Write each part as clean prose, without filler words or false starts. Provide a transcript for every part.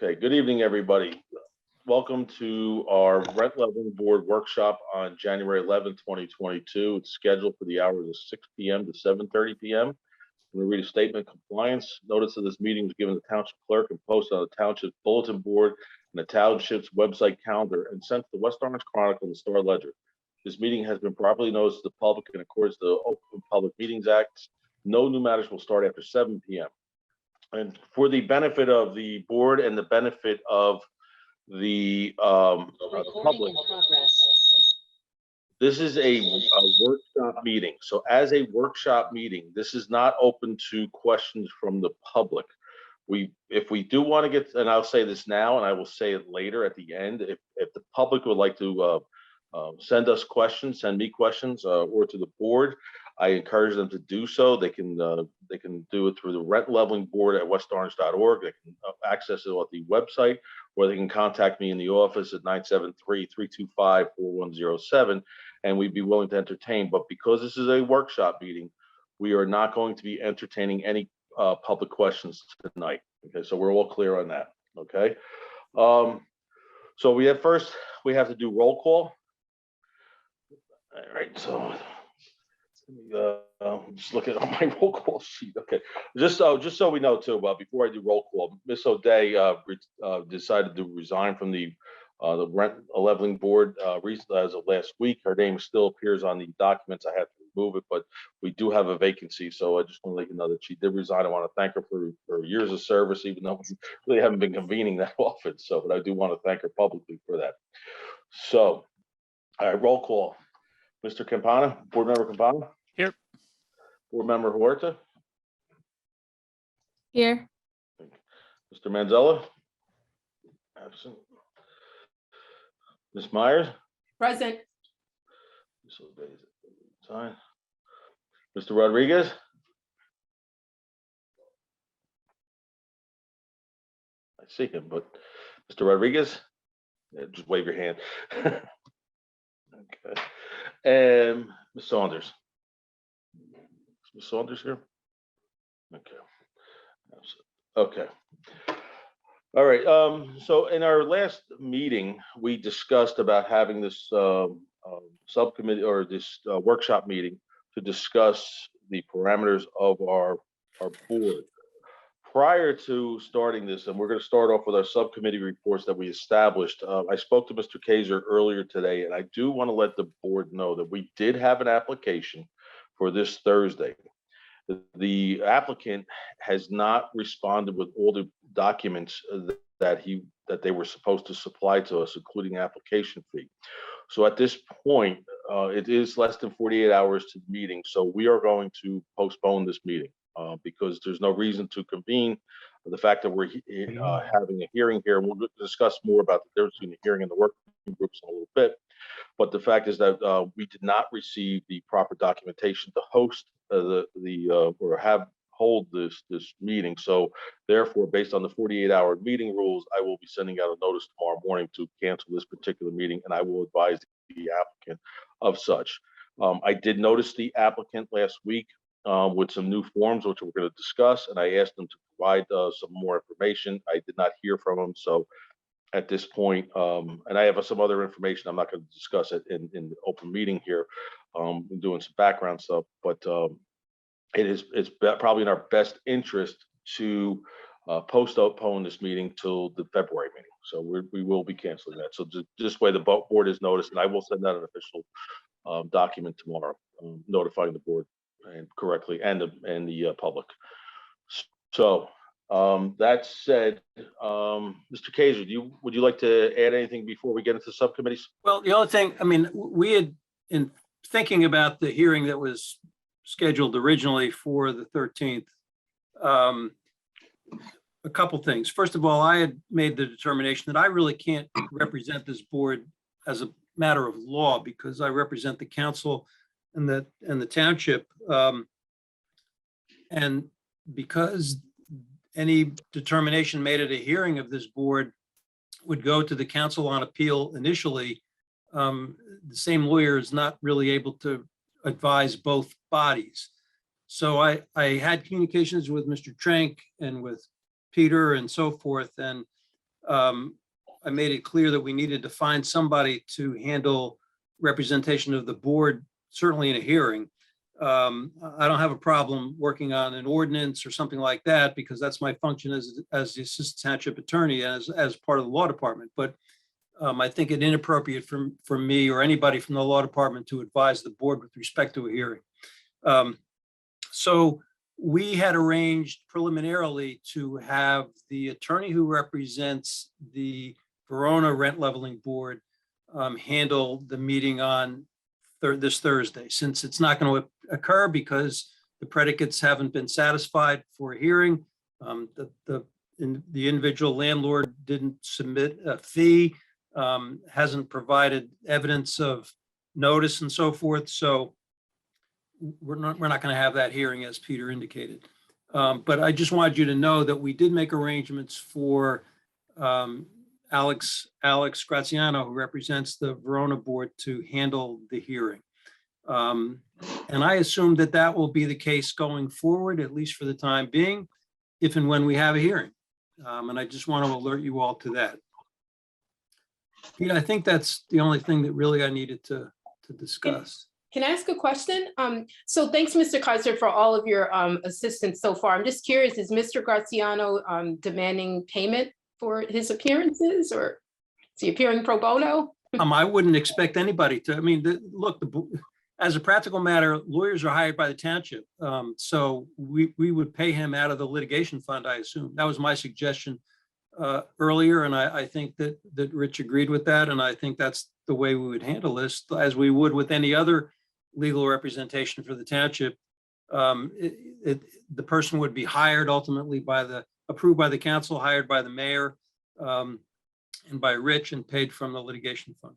Okay, good evening, everybody. Welcome to our Rent Leveling Board workshop on January 11th, 2022. It's scheduled for the hours of 6 p.m. to 7:30 p.m. I'm going to read a statement of compliance. Notice of this meeting was given to the township clerk and posted on the township bulletin board and the township's website calendar and sent to the West Orange Chronicle and the Star Ledger. This meeting has been properly noticed to the public in accordance with the Open Public Meetings Act. No new matters will start after 7 p.m. And for the benefit of the board and the benefit of the public, this is a workshop meeting. So as a workshop meeting, this is not open to questions from the public. If we do want to get, and I'll say this now and I will say it later at the end, if the public would like to send us questions, send me questions or to the board, I encourage them to do so. They can do it through the rent leveling board at westorange.org. They can access it at the website, or they can contact me in the office at 973-325-4107, and we'd be willing to entertain. But because this is a workshop meeting, we are not going to be entertaining any public questions tonight. Okay, so we're all clear on that. Okay. So we have to do roll call. All right, so just look at my roll call sheet. Okay, just so we know too, before I do roll call, Miss O'Day decided to resign from the rent leveling board recently as of last week. Her name still appears on the documents. I had to remove it, but we do have a vacancy, so I just want to let you know that she did resign. I want to thank her for years of service, even though we really haven't been convening that often. So, but I do want to thank her publicly for that. So, all right, roll call. Mr. Campana, board member Campana. Here. Board member Huerta. Here. Mr. Manzella. Absent. Ms. Myers. Present. Mr. Rodriguez. I see him, but Mr. Rodriguez, just wave your hand. Okay. And Ms. Saunders. Is Ms. Saunders here? Okay. Okay. All right. So in our last meeting, we discussed about having this subcommittee or this workshop meeting to discuss the parameters of our board. Prior to starting this, and we're going to start off with our subcommittee reports that we established. I spoke to Mr. Kaiser earlier today, and I do want to let the board know that we did have an application for this Thursday. The applicant has not responded with all the documents that they were supposed to supply to us, including the application fee. So at this point, it is less than 48 hours to the meeting, so we are going to postpone this meeting. Because there's no reason to convene. The fact that we're having a hearing here, and we'll discuss more about the difference between the hearing and the working groups in a little bit. But the fact is that we did not receive the proper documentation to host hold this meeting. So therefore, based on the 48-hour meeting rules, I will be sending out a notice tomorrow morning to cancel this particular meeting, and I will advise the applicant of such. I did notice the applicant last week with some new forms, which we're going to discuss, and I asked them to provide some more information. I did not hear from them, so at this point, and I have some other information. I'm not going to discuss it in the open meeting here. I'm doing some background stuff, but it's probably in our best interest to postpone this meeting till the February meeting. So we will be canceling that. So this way the board is noticed, and I will send out an official document tomorrow, notifying the board and correctly and the public. So that said, Mr. Kaiser, would you like to add anything before we get into subcommittees? Well, the only thing, I mean, we had, in thinking about the hearing that was scheduled originally for the 13th, a couple things. First of all, I had made the determination that I really can't represent this board as a matter of law because I represent the council and the township, and because any determination made at a hearing of this board would go to the council on appeal initially, the same lawyer is not really able to advise both bodies. So I had communications with Mr. Trank and with Peter and so forth, and I made it clear that we needed to find somebody to handle representation of the board, certainly in a hearing. I don't have a problem working on an ordinance or something like that, because that's my function as the assistant township attorney, as part of the law department. But I think it inappropriate for me or anybody from the law department to advise the board with respect to a hearing. So we had arranged preliminarily to have the attorney who represents the Verona Rent Leveling Board handle the meeting on this Thursday, since it's not going to occur because the predicates haven't been satisfied for a hearing. The individual landlord didn't submit a fee, hasn't provided evidence of notice and so forth. So we're not going to have that hearing, as Peter indicated. But I just wanted you to know that we did make arrangements for Alex Graziano, who represents the Verona board, to handle the hearing. And I assume that that will be the case going forward, at least for the time being, if and when we have a hearing. And I just want to alert you all to that. Pete, I think that's the only thing that really I needed to discuss. Can I ask a question? So thanks, Mr. Kaiser, for all of your assistance so far. I'm just curious, is Mr. Graziano demanding payment for his appearances, or is he appearing pro bono? I wouldn't expect anybody to. I mean, look, as a practical matter, lawyers are hired by the township. So we would pay him out of the litigation fund, I assume. That was my suggestion earlier, and I think that Rich agreed with that, and I think that's the way we would handle this, as we would with any other legal representation for the township. The person would be hired ultimately approved by the council, hired by the mayor, and by Rich, and paid from the litigation fund.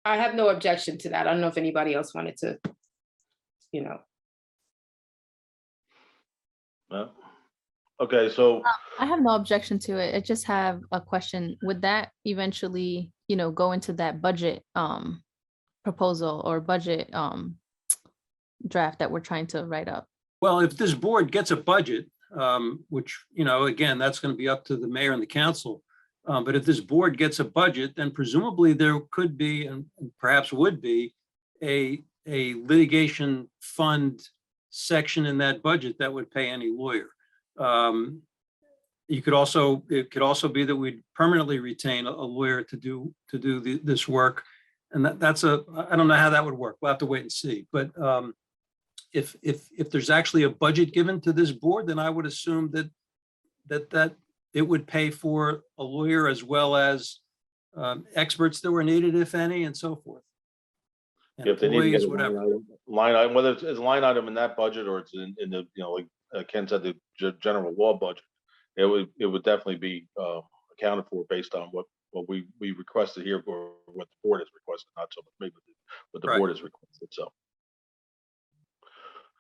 I have no objection to that. I don't know if anybody else wanted to, No. Okay, so I have no objection to it. I just have a question. Would that eventually, go into that budget proposal or budget draft that we're trying to write up? Well, if this board gets a budget, which, again, that's going to be up to the mayor and the council. But if this board gets a budget, then presumably there could be, and perhaps would be, a litigation fund section in that budget that would pay any lawyer. It could also be that we'd permanently retain a lawyer to do this work. And I don't know how that would work. We'll have to wait and see. But if there's actually a budget given to this board, then I would assume that it would pay for a lawyer as well as experts that were needed, if any, and so forth. And if they need to get a whatever. line item, whether it's a line item in that budget or it's in the, like Ken said, the general law budget, it would definitely be accounted for based on what we requested here, or what the board has requested, not so much maybe what the board has requested.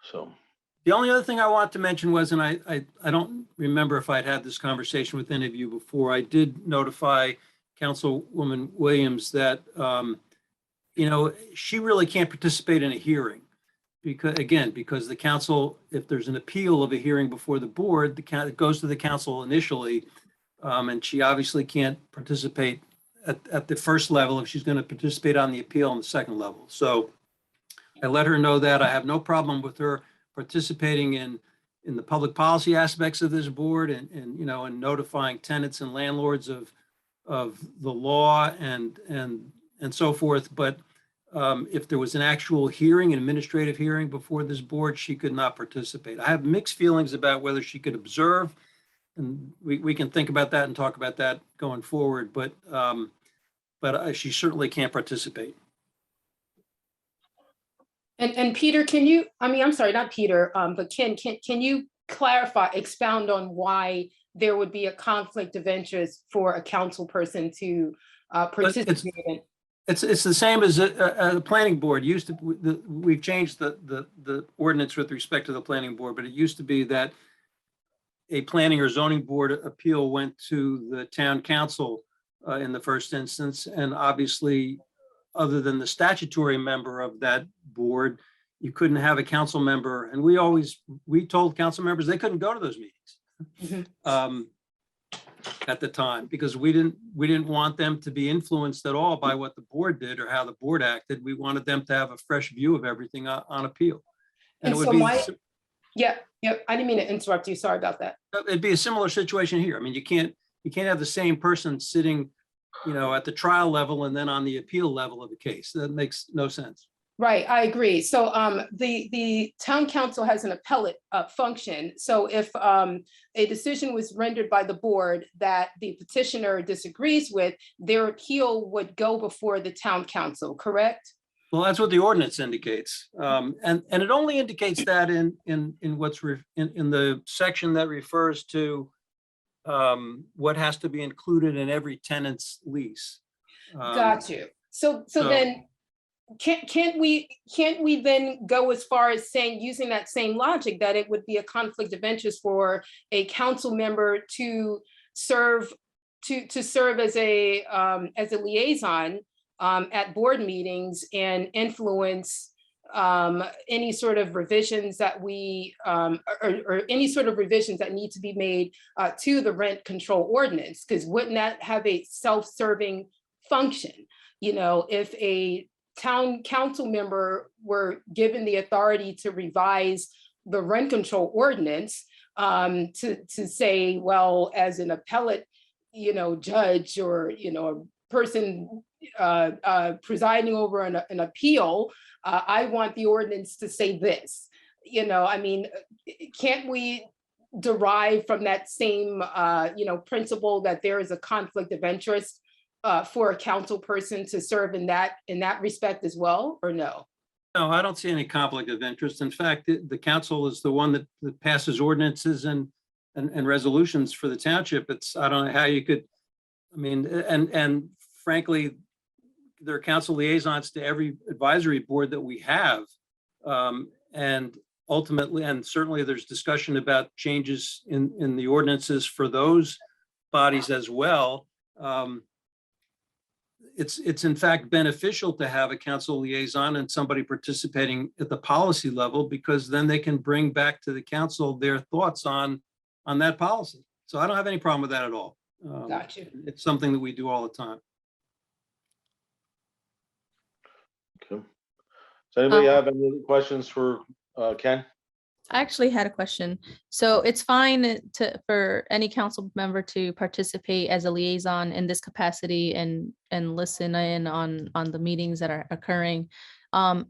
So the only other thing I want to mention was, and I don't remember if I'd had this conversation with any of you before, I did notify Councilwoman Williams that, she really can't participate in a hearing because the council, if there's an appeal of a hearing before the board, it goes to the council initially, and she obviously can't participate at the first level if she's going to participate on the appeal on the second level. So I let her know that. I have no problem with her participating in the public policy aspects of this board and notifying tenants and landlords of the law and so forth. But if there was an actual hearing, an administrative hearing before this board, she could not participate. I have mixed feelings about whether she could observe, and we can think about that and talk about that going forward, but she certainly can't participate. And Peter, I'm sorry, not Peter, but Ken, can you expound on why there would be a conflict of interest for a council person to participate in? It's the same as a planning board. We've changed the ordinance with respect to the planning board, but it used to be that a planning or zoning board appeal went to the town council in the first instance, and obviously, other than the statutory member of that board, you couldn't have a council member, and we told council members they couldn't go to those meetings. At the time, because we didn't want them to be influenced at all by what the board did or how the board acted. We wanted them to have a fresh view of everything on appeal. And it would so be, yeah, I didn't mean to interrupt you. Sorry about that. it'd be a similar situation here. I mean, you can't have the same person sitting, at the trial level and then on the appeal level of the case. That makes no sense. Right, I agree. So the town council has an appellate function. So if a decision was rendered by the board that the petitioner disagrees with, their appeal would go before the town council, correct? Well, that's what the ordinance indicates. And it only indicates that in what's in the section that refers to what has to be included in every tenant's lease. Got you. So then can't we then go as far as saying, using that same logic, that it would be a conflict of interest for a council member to serve as a liaison at board meetings and influence any sort of revisions that or any sort of revisions that need to be made to the rent control ordinance? Because wouldn't that have a self-serving function? If a town council member were given the authority to revise the rent control ordinance, to say, well, as an appellate, judge, or, a person presiding over an appeal, I want the ordinance to say this. I mean, can't we derive from that same, principle that there is a conflict of interest for a council person to serve in that respect as well, or no? No, I don't see any conflict of interest. In fact, the council is the one that passes ordinances and resolutions for the township. I don't know how you could, I mean, and frankly, there are council liaisons to every advisory board that we have. And ultimately, and certainly there's discussion about changes in the ordinances for those bodies as well. It's in fact beneficial to have a council liaison and somebody participating at the policy level, because then they can bring back to the council their thoughts on that policy. So I don't have any problem with that at all. Got you. It's something that we do all the time. Okay. Does anybody have any questions for Ken? I actually had a question. So it's fine for any council member to participate as a liaison in this capacity and listen in on the meetings that are occurring.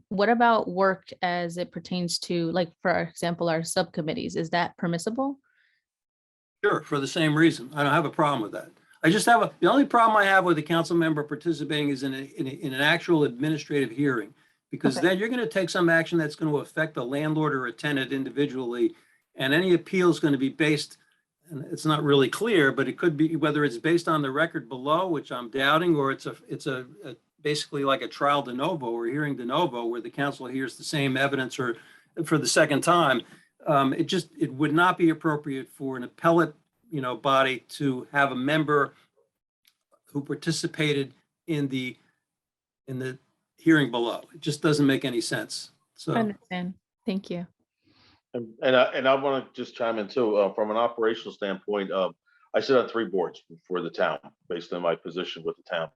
What about work as it pertains to, like, for example, our subcommittees? Is that permissible? Sure, for the same reason. I don't have a problem with that. I just have the only problem I have with a council member participating is in an actual administrative hearing. Because Okay. then you're going to take some action that's going to affect a landlord or a tenant individually, and any appeal is going to be based, and it's not really clear, but it could be whether it's based on the record below, which I'm doubting, or it's a basically like a trial de novo or hearing de novo, where the council hears the same evidence or for the second time. It would not be appropriate for an appellate, body to have a member who participated in the hearing below. It just doesn't make any sense. So I understand. Thank you. And I want to just chime in too, from an operational standpoint. I sit on 3 boards for the town based on my position with the town.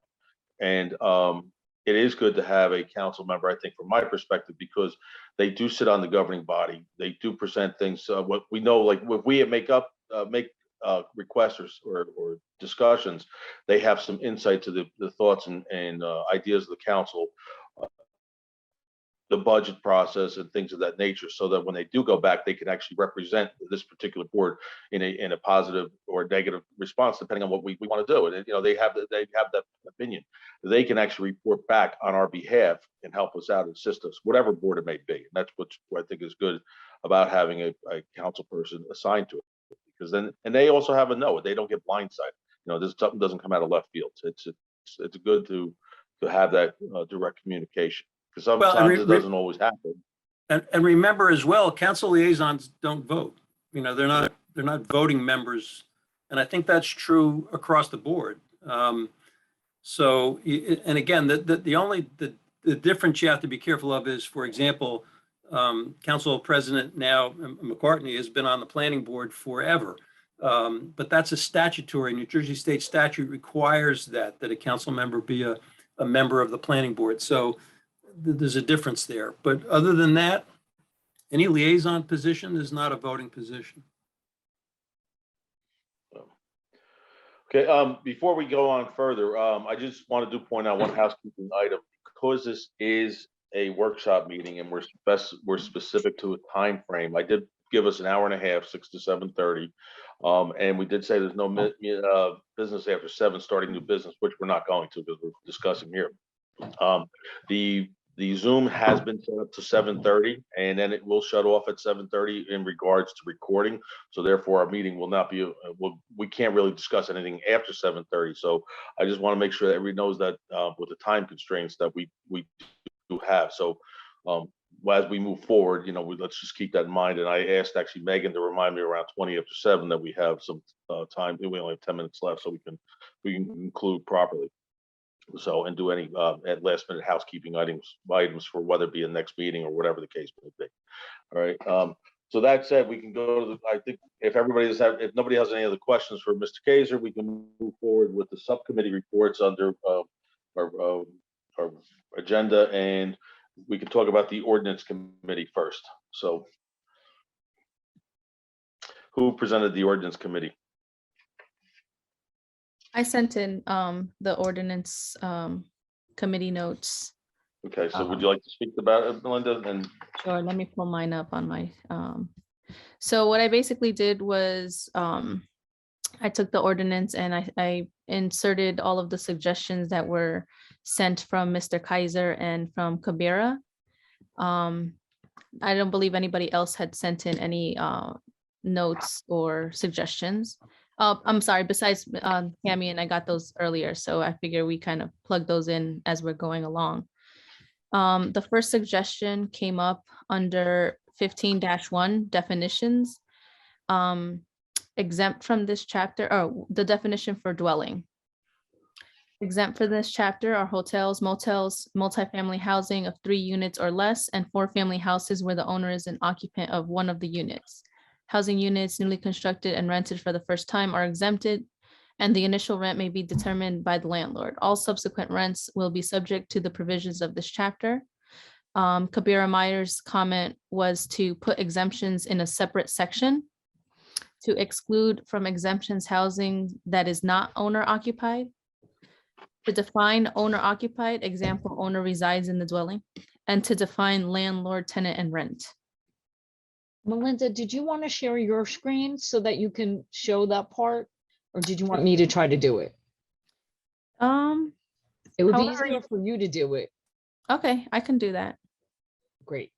And it is good to have a council member, I think, from my perspective, because they do sit on the governing body. They do present things. What we know, like if we make requests or discussions, they have some insight to the thoughts and ideas of the council, the budget process and things of that nature, so that when they do go back, they can actually represent this particular board in a positive or negative response, depending on what we want to do. And they have that opinion. They can actually report back on our behalf and help us out and assist us, whatever board it may be. And that's what I think is good about having a council person assigned to it. Because then, and they also have a know, they don't get blindsided. This something doesn't come out of left field. It's good to have that direct communication, because sometimes it doesn't always happen. And remember as well, council liaisons don't vote. They're not voting members, and I think that's true across the board. So, and again, the difference you have to be careful of is, for example, Council President now, McCartney, has been on the planning board forever. But that's a statutory, New Jersey state statute requires that a council member be a member of the planning board. So there's a difference there. But other than that, any liaison position is not a voting position. Okay, before we go on further, I just wanted to point out one housekeeping item. Because this is a workshop meeting and we're specific to a time frame. I did give us an hour and a half, 6 to 7:30. And we did say there's no business after 7 starting new business, which we're not going to because we're discussing here. The Zoom has been set up to 7:30 and then it will shut off at 7:30 in regards to recording. So therefore our meeting will not be, we can't really discuss anything after 7:30. So I just want to make sure that everybody knows that with the time constraints that we do have. So as we move forward, let's just keep that in mind. And I asked actually Megan to remind me around 20 after 7 that we have some time. We only have 10 minutes left, so we can conclude properly. So, and do any at last minute housekeeping items for whether it be a next meeting or whatever the case may be. All right. So that said, we can go to I think if if nobody has any other questions for Mr. Kaiser, we can move forward with the subcommittee reports under our agenda, and we can talk about the ordinance committee first. So who presented the ordinance committee? I sent in the ordinance committee notes. Okay, so would you like to speak about it, Melinda? And Sure, let me pull mine up on my, so what I basically did was I took the ordinance and I inserted all of the suggestions that were sent from Mr. Kaiser and from Kabira. I don't believe anybody else had sent in any notes or suggestions. I'm sorry, besides Tammy, and I got those earlier, so I figure we kind of plug those in as we're going along. The first suggestion came up under 15-1 definitions. Exempt from this chapter, or the definition for dwelling. Exempt for this chapter are hotels, motels, multifamily housing of 3 units or less, and 4-family houses where the owner is an occupant of one of the units. Housing units newly constructed and rented for the first time are exempted, and the initial rent may be determined by the landlord. All subsequent rents will be subject to the provisions of this chapter. Kabira Meyer's comment was to put exemptions in a separate section to exclude from exemptions housing that is not owner occupied. To define owner occupied, example, owner resides in the dwelling, and to define landlord, tenant, and rent. Melinda, did you want to share your screen so that you can show that part? Or did you want me to try to do it? It would be however easier for you to do it. Okay, I can do that. Great.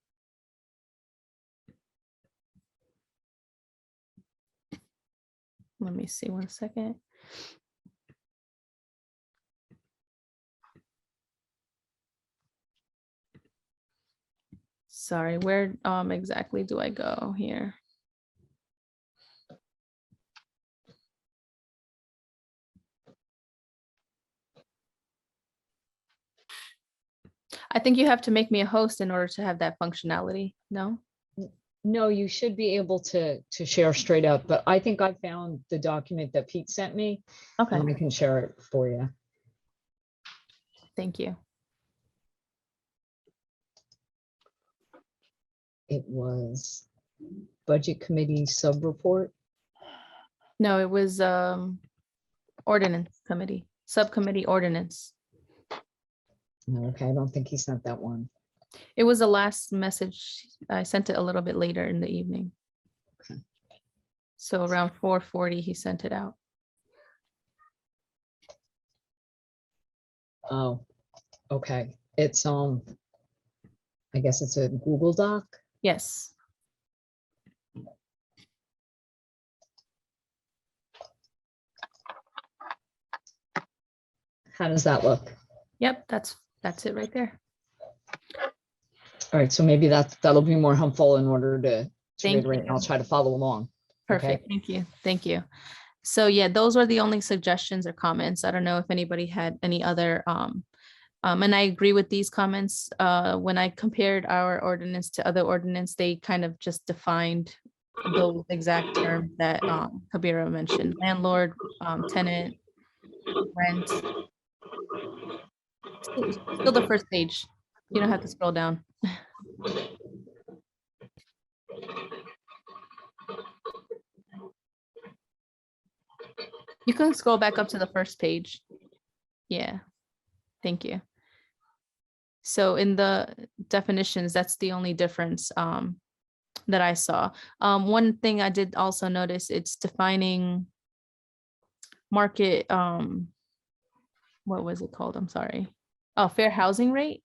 Let me see 1 second. Sorry, where exactly do I go here? I think you have to make me a host in order to have that functionality. No? No, you should be able to share straight up, but I think I found the document that Pete sent me Okay, and I can share it for you. thank you. It was Budget Committee sub-report. No, it was ordinance committee, subcommittee ordinance. Okay, I don't think he sent that one. It was the last message. I sent it a little bit later in the evening. Okay. So around 4:40, he sent it out. Oh, okay. It's I guess it's a Google Doc. Yes. How does that look? Yep, that's it right there. All right, so maybe that'll be more helpful in order to Thank reiterate, and I'll you. try to follow along. Perfect. Thank you. Thank you. So yeah, those were the only suggestions or comments. I don't know if anybody had any other And I agree with these comments. When I compared our ordinance to other ordinance, they kind of just defined those exact terms that Kabira mentioned: landlord, tenant, rent. Still the first page. You don't have to scroll down. You can scroll back up to the first page. Yeah, thank you. So in the definitions, that's the only difference that I saw. One thing I did also notice, it's defining market, what was it called? I'm sorry. Oh, fair housing rate.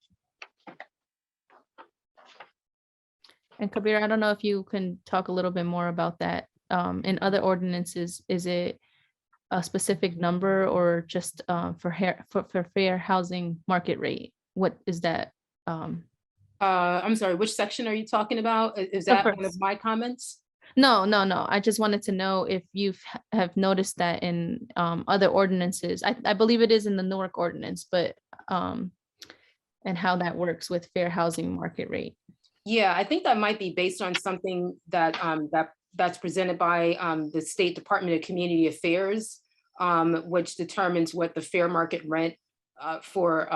And Kabir, I don't know if you can talk a little bit more about that. In other ordinances, is it a specific number or just for fair housing market rate? What is that? I'm sorry, which section are you talking about? Is The that one of first. my comments? No. I just wanted to know if have noticed that in other ordinances. I believe it is in the Newark ordinance, but and how that works with fair housing market rate. Yeah, I think that might be based on something that that's presented by the State Department of Community Affairs, which determines what the fair market rent for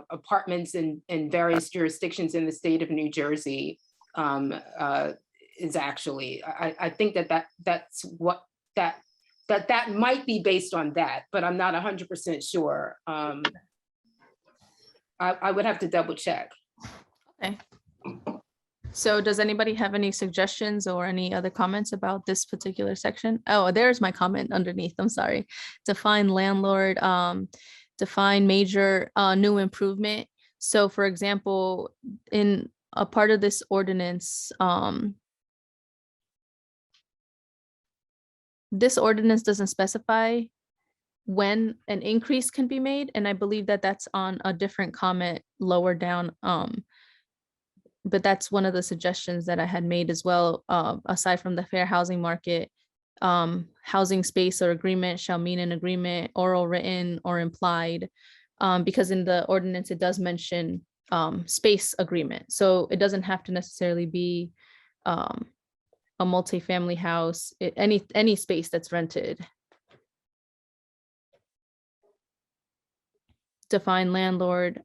apartments in various jurisdictions in the state of New Jersey is actually. I think that's what that might be based on that, but I'm not 100% sure. I would have to double check. Okay. So does anybody have any suggestions or any other comments about this particular section? Oh, there's my comment underneath. I'm sorry. Define landlord, define major new improvement. So for example, in a part of this ordinance, this ordinance doesn't specify when an increase can be made. And I believe that that's on a different comment lower down. But that's one of the suggestions that I had made as well, aside from the fair housing market. Housing space or agreement shall mean an agreement, oral, written, or implied, because in the ordinance, it does mention space agreement. So it doesn't have to necessarily be a multifamily house, any space that's rented. Define landlord,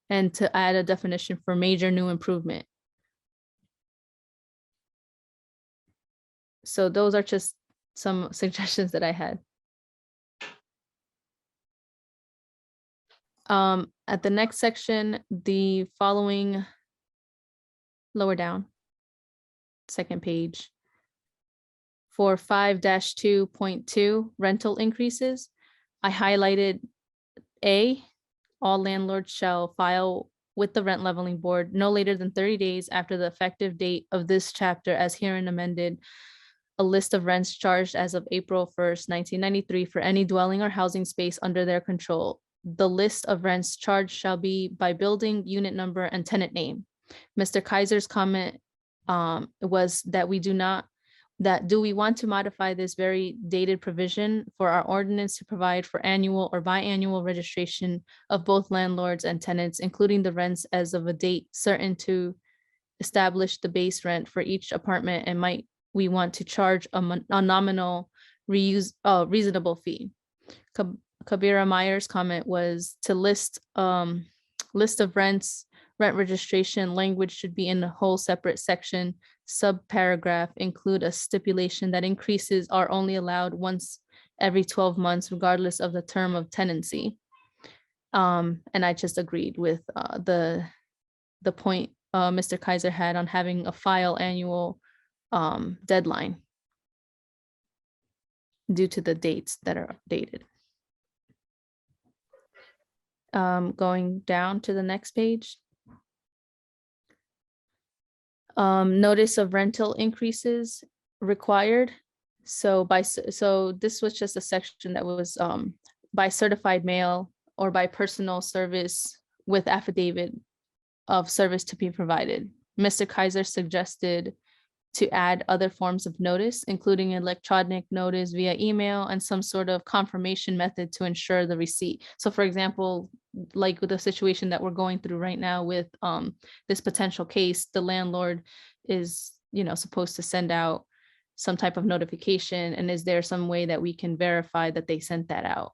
and to add a definition for major new improvement. So those are just some suggestions that I had. At the next section, the following, lower down, second page, for 5-2.2 rental increases, I highlighted A, all landlords shall file with the rent leveling board no later than 30 days after the effective date of this chapter as herein amended, a list of rents charged as of April 1st, 1993 for any dwelling or housing space under their control. The list of rents charged shall be by building, unit number, and tenant name. Mr. Kaiser's comment was that do we want to modify this very dated provision for our ordinance to provide for annual or biannual registration of both landlords and tenants, including the rents as of a date certain to establish the base rent for each apartment, and might we want to charge a nominal reasonable fee? Kabira Meyer's comment was to list of rents, rent registration language should be in a whole separate section. Subparagraph include a stipulation that increases are only allowed once every 12 months, regardless of the term of tenancy. And I just agreed with the point Mr. Kaiser had on having a file annual deadline due to the dates that are updated. Going down to the next page. Notice of rental increases required. So this was just a section that was by certified mail or by personal service with affidavit of service to be provided. Mr. Kaiser suggested to add other forms of notice, including electronic notice via email and some sort of confirmation method to ensure the receipt. So for example, like with the situation that we're going through right now with this potential case, the landlord is, supposed to send out some type of notification. And is there some way that we can verify that they sent that out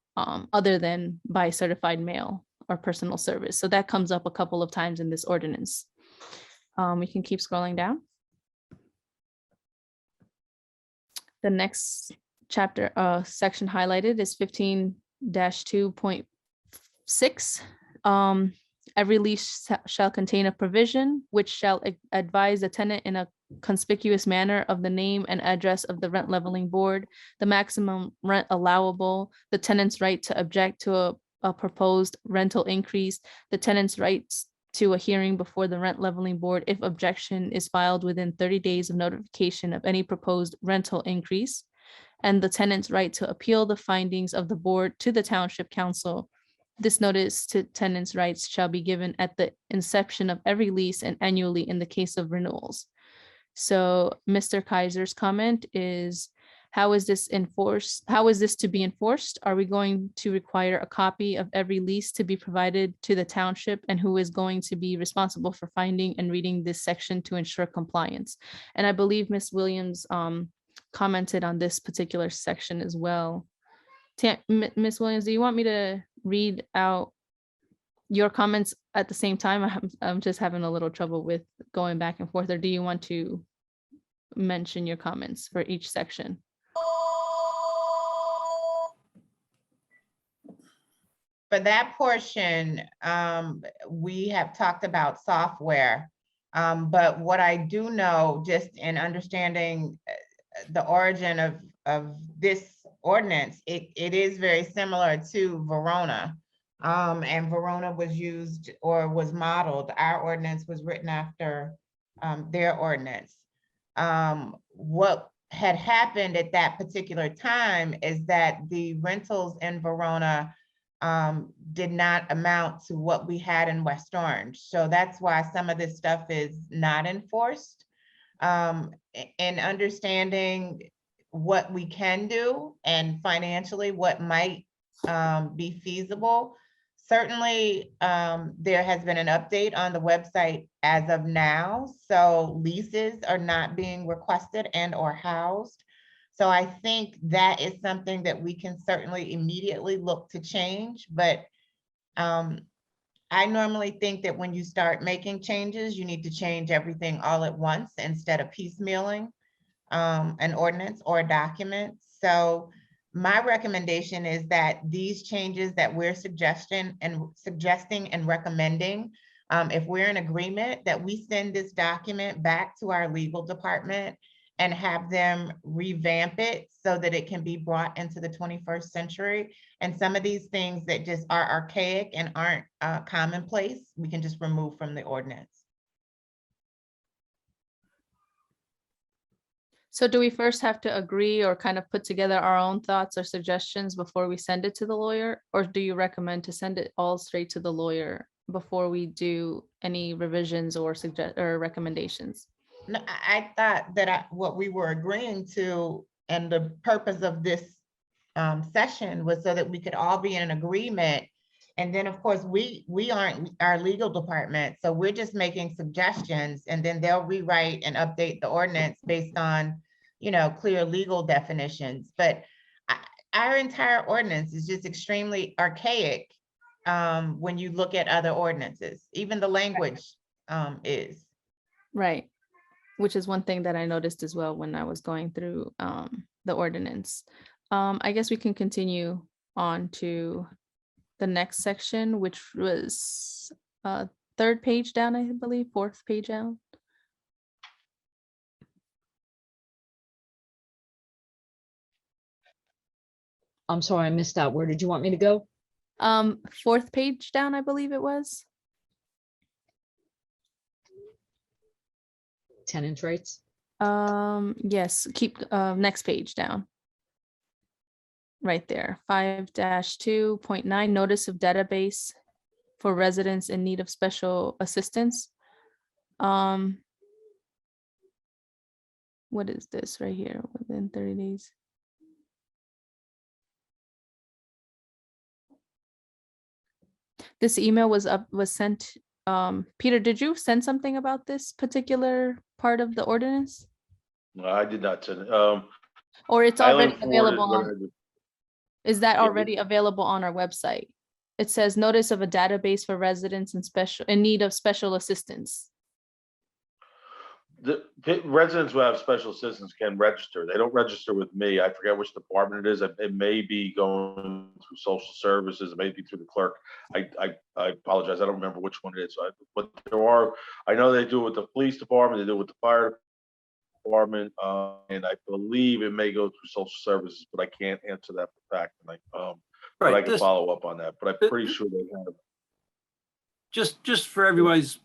other than by certified mail or personal service? So that comes up a couple of times in this ordinance. We can keep scrolling down. The next chapter, section highlighted is 15-2.6. Every lease shall contain a provision which shall advise the tenant in a conspicuous manner of the name and address of the rent leveling board, the maximum rent allowable, the tenant's right to object to a proposed rental increase, the tenant's rights to a hearing before the rent leveling board if objection is filed within 30 days of notification of any proposed rental increase, and the tenant's right to appeal the findings of the board to the township council. This notice to tenants' rights shall be given at the inception of every lease and annually in the case of renewals. So Mr. Kaiser's comment is, how is this enforced? How is this to be enforced? Are we going to require a copy of every lease to be provided to the township, and who is going to be responsible for finding and reading this section to ensure compliance? And I believe Ms. Williams commented on this particular section as well. Ms. Williams, do you want me to read out your comments at the same time? I'm just having a little trouble with going back and forth, or do you want to mention your comments for each section? For that portion, we have talked about software, but what I do know, just in understanding the origin of this ordinance, it is very similar to Verona. And Verona was used or was modeled. Our ordinance was written after their ordinance. What had happened at that particular time is that the rentals in Verona did not amount to what we had in West Orange. So that's why some of this stuff is not enforced. And understanding what we can do and financially what might be feasible. Certainly, there has been an update on the website as of now. So leases are not being requested and or housed. So I think that is something that we can certainly immediately look to change. But I normally think that when you start making changes, you need to change everything all at once instead of piecemealing an ordinance or a document. So my recommendation is that these changes that we're suggesting and recommending, if we're in agreement, that we send this document back to our legal department and have them revamp it so that it can be brought into the 21st century. And some of these things that just are archaic and aren't commonplace, we can just remove from the ordinance. So do we first have to agree or kind of put together our own thoughts or suggestions before we send it to the lawyer? Or do you recommend to send it all straight to the lawyer before we do any revisions or recommendations? No, I thought that what we were agreeing to and the purpose of this session was so that we could all be in an agreement. And then, of course, we aren't our legal department, so we're just making suggestions, and then they'll rewrite and update the ordinance based on, clear legal definitions. But our entire ordinance is just extremely archaic when you look at other ordinances. Even the language is. Right, which is one thing that I noticed as well when I was going through the ordinance. I guess we can continue on to the next section, which was third page down, I believe, fourth page down. I'm sorry, I missed out. Where did you want me to go? Fourth page down, I believe it was. Tenants' rights? Yes, keep next page down. Right there, 5-2.9, notice of database for residents in need of special assistance. what is this right here? Within 30 days. This email was sent. Peter, did you send something about this particular part of the ordinance? No, I did not send it. Or it's Eileen already forwarded available what I on, did. is that Yeah, already available on our website? It says notice of a database for residents in need of special assistance. The residents who have special assistance can register. They don't register with me. I forget which department it is. It may be going through social services, it may be through the clerk. I apologize. I don't remember which one it is. But there are, I know they do it with the police department, they do it with the fire department, and I believe it may go through social services, but I can't answer that for fact. But I Right, can follow up on that, but I'm pretty sure they have. just for everybody's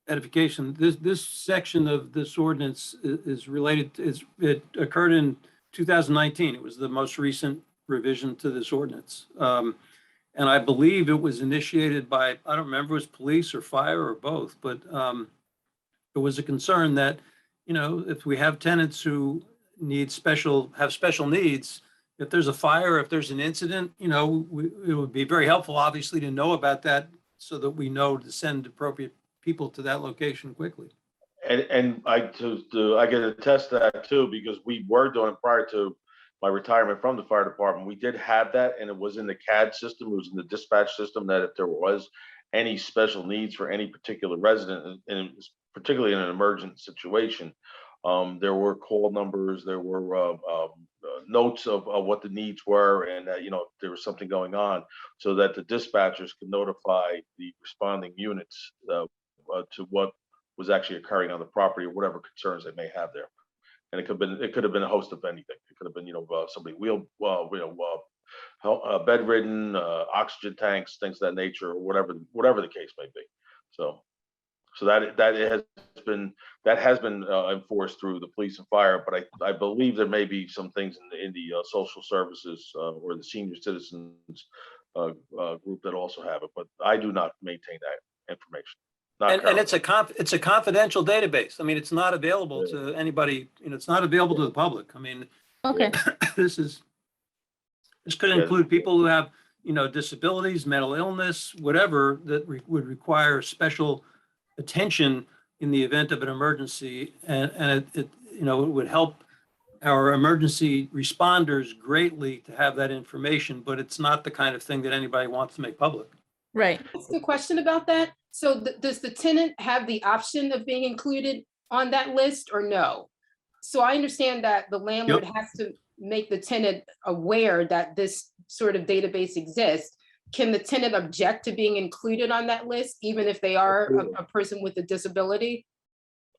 edification, this section of this ordinance is related, it occurred in 2019. It was the most recent revision to this ordinance. And I believe it was initiated by, I don't remember, if it was police or fire or both, but it was a concern that, you know, if we have tenants who have special needs, if there's a fire, if there's an incident, you know, it would be very helpful, obviously, to know about that so that we know to send appropriate people to that location quickly. And I can attest to that too, because we were doing it prior to my retirement from the fire department. We did have that, and it was in the CAD system, it was in the dispatch system, that if there was any special needs for any particular resident, and particularly in an emergent situation, there were call numbers, there were notes of what the needs were, and you know, if there was something going on, so that the dispatchers could notify the responding units to what was actually occurring on the property, or whatever concerns they may have there. And it could have been a host of anything. It could have been, you know, somebody bedridden, oxygen tanks, things of that nature, or whatever the case may be. So that has been enforced through the police and fire, but I believe there may be some things in the social services or the senior citizens group that also have it, but I do not maintain that information. And it's a confidential database. I mean, it's not available to anybody, you know, it's not available to the public. I mean, Okay, this could include people who have, you know, disabilities, mental illness, whatever, that would require special attention in the event of an emergency. And it, you know, it would help our emergency responders greatly to have that information, but it's not the kind of thing that anybody wants to make public. right. Ask a question about that. So does the tenant have the option of being included on that list or no? So I understand that the landlord has to make the tenant aware that this sort of database exists. Can the tenant object to being included on that list, even if they are a person with a disability?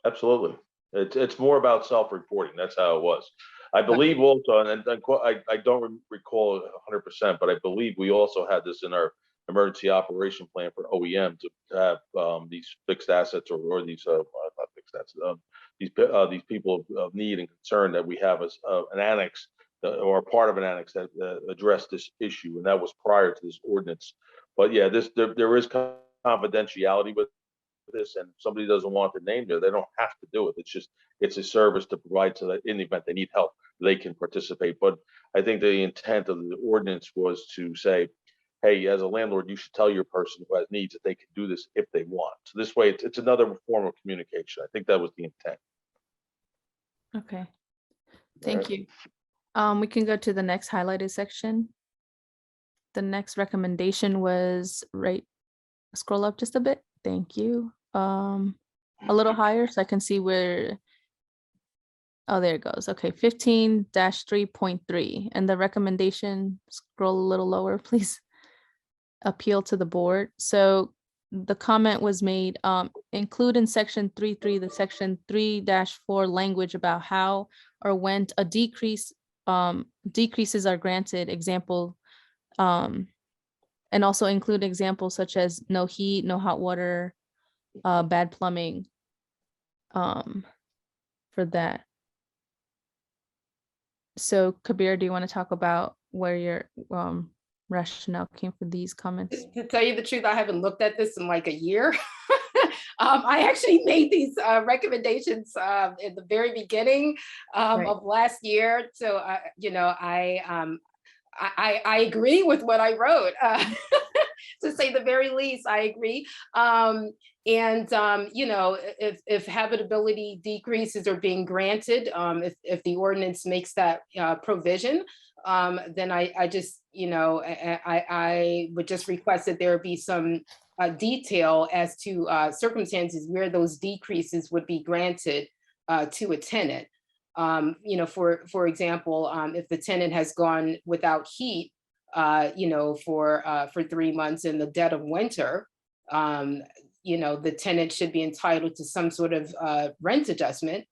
Absolutely. It's more about self-reporting. That's how it was. I believe also, and I don't recall 100%, but I believe we also had this in our emergency operation plan for OEM to have these fixed assets or these not fixed assets, these people of need and concern, that we have as an annex or a part of an annex that addressed this issue, and that was prior to this ordinance. But yeah, there is confidentiality with this, and if somebody doesn't want their name there, they don't have to do it. It's a service to provide, so that in the event they need help, they can participate. But I think the intent of the ordinance was to say, hey, as a landlord, you should tell your person who has needs that they can do this if they want. So this way, it's another form of communication. I think that was the intent. Okay, thank you. We can go to the next highlighted section. The next recommendation was scroll up just a bit. Thank you. A little higher so I can see where, oh, there it goes. Okay, 15-3.3. And the recommendation, scroll a little lower, please. Appeal to the board. So the comment was made, include in section 3.3, the section 3-4 language about how or when a decreases are granted, example, and also include examples such as no heat, no hot water, bad plumbing, for that. So Kabir, do you want to talk about where your rationale came for these comments? To tell you the truth, I haven't looked at this in like a year. I actually made these recommendations in the very beginning Right. of last year. So, you know, I agree with what I wrote. To say the very least, I agree. You know, if habitability decreases are being granted, if the ordinance makes that provision, then I just, you know, I would just request that there be some detail as to circumstances where those decreases would be granted to a tenant. You know, for example, if the tenant has gone without heat, you know, for 3 months in the dead of winter, you know, the tenant should be entitled to some sort of rent adjustment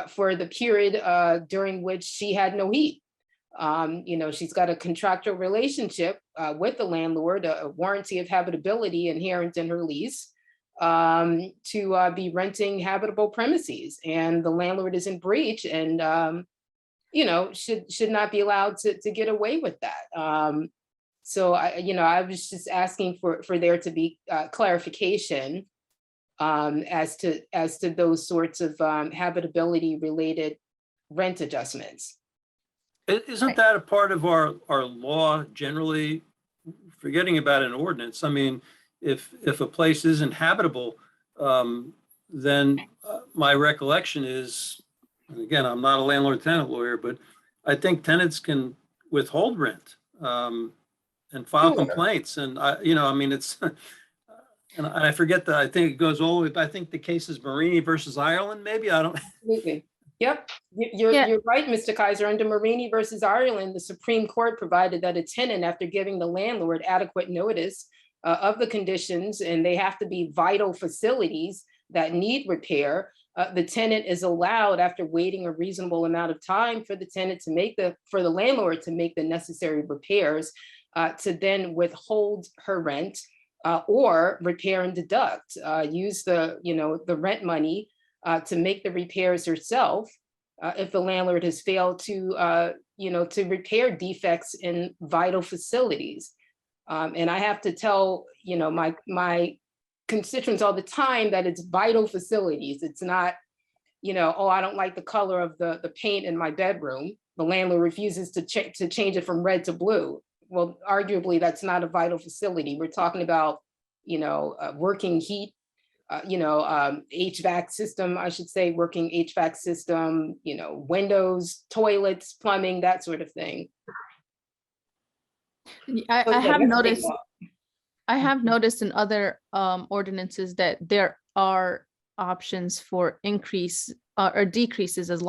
for the period during which she had no heat. You know, she's got a contractual relationship with the landlord, a warranty of habitability inherent in her lease, to be renting habitable premises, and the landlord is in breach, and you know, should not be allowed to get away with that. So you know, I was just asking for there to be clarification as to those sorts of habitability related rent adjustments. Isn't that a part of our law generally, forgetting about an ordinance? I mean, if a place isn't habitable, then my recollection is, and again, I'm not a landlord tenant lawyer, but I think tenants can withhold rent and file Sure. complaints. And you know, I mean, it's, and I forget that, I think it goes all the way, I think the case is Marini versus Ireland, maybe, I don't. Absolutely. Yep, Yeah. you're right, Mr. Kaiser. Under Marini versus Ireland, the Supreme Court provided that a tenant, after giving the landlord adequate notice of the conditions, and they have to be vital facilities that need repair, the tenant is allowed, after waiting a reasonable amount of time for the tenant to make for the landlord to make the necessary repairs, to then withhold her rent or repair and deduct, use the, you know, the rent money to make the repairs herself, if the landlord has failed to, you know, to repair defects in vital facilities. And I have to tell, you know, my constituents all the time that it's vital facilities. It's not, you know, oh, I don't like the color of the paint in my bedroom. The landlord refuses to change it from red to blue. Well, arguably, that's not a vital facility. We're talking about, you know, working heat, you know, HVAC system, I should say, working HVAC system, you know, windows, toilets, plumbing, that sort of thing. I So, yeah, have that's noticed, state law. I have noticed in other ordinances that there are options for increase or decreases as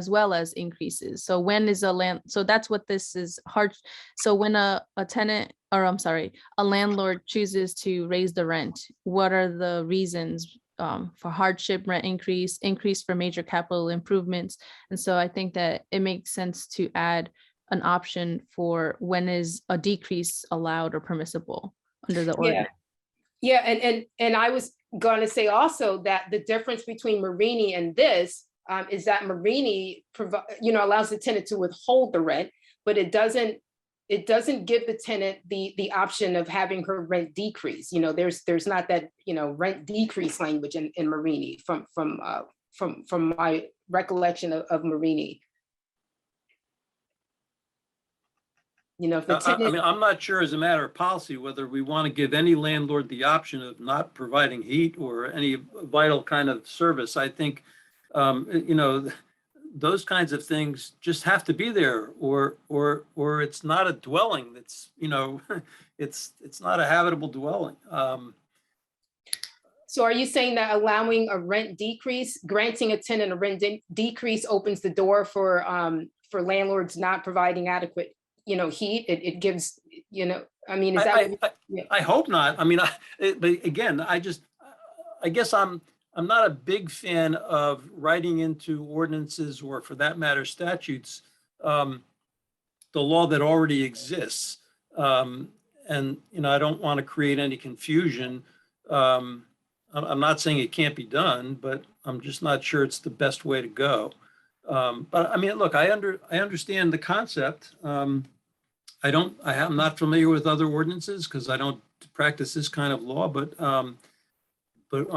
well as increases. So when is so that's what this is hard. So when a tenant, or I'm sorry, a landlord chooses to raise the rent, what are the reasons for hardship, rent increase for major capital improvements? And so I think that it makes sense to add an option for when is a decrease allowed or permissible under the ordinance. Yeah, and I was going to say also that the difference between Marini and this is that Marini you know, allows the tenant to withhold the rent, but it doesn't give the tenant the option of having her rent decrease. You know, there's not that, you know, rent decrease language in Marini from my recollection of Marini. You know, if the tenant, I mean, I'm not sure as a matter of policy whether we want to give any landlord the option of not providing heat or any vital kind of service. I think, you know, those kinds of things just have to be there, or it's not a dwelling. That's, you know, it's not a habitable dwelling. so are you saying that allowing a rent decrease, granting a tenant a rent decrease opens the door for landlords not providing adequate, you know, heat? It gives, you know, I mean, is that? I hope not. I mean, but again, I guess I'm not a big fan of writing into ordinances, or for that matter, statutes, the law that already exists. And, you know, I don't want to create any confusion. I'm not saying it can't be done, but I'm just not sure it's the best way to go. But I mean, look, I understand the concept. I'm not familiar with other ordinances because I don't practice this kind of law, but But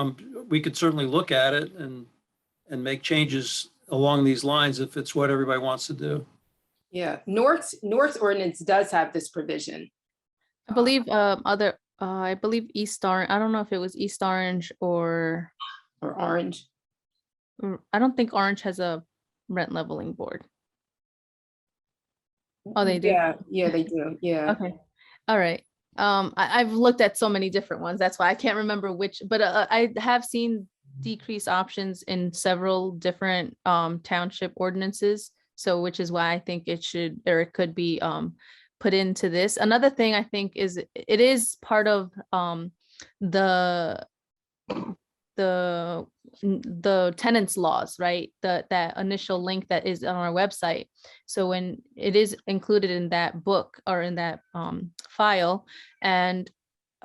we could certainly look at it and make changes along these lines if it's what everybody wants to do. Yeah, North's ordinance does have this provision. I believe I believe East Orange, I don't know if it was East Orange or Orange. I don't think Orange has a rent leveling board. Oh, they do? Yeah, they do. Yeah. Okay, all right. I've looked at so many different ones. That's why I can't remember which, but I have seen decrease options in several different township ordinances. So which is why I think it should, or it could be put into this. Another thing I think is it is part of the tenants laws, right? That initial link that is on our website. So when it is included in that book or in that file, and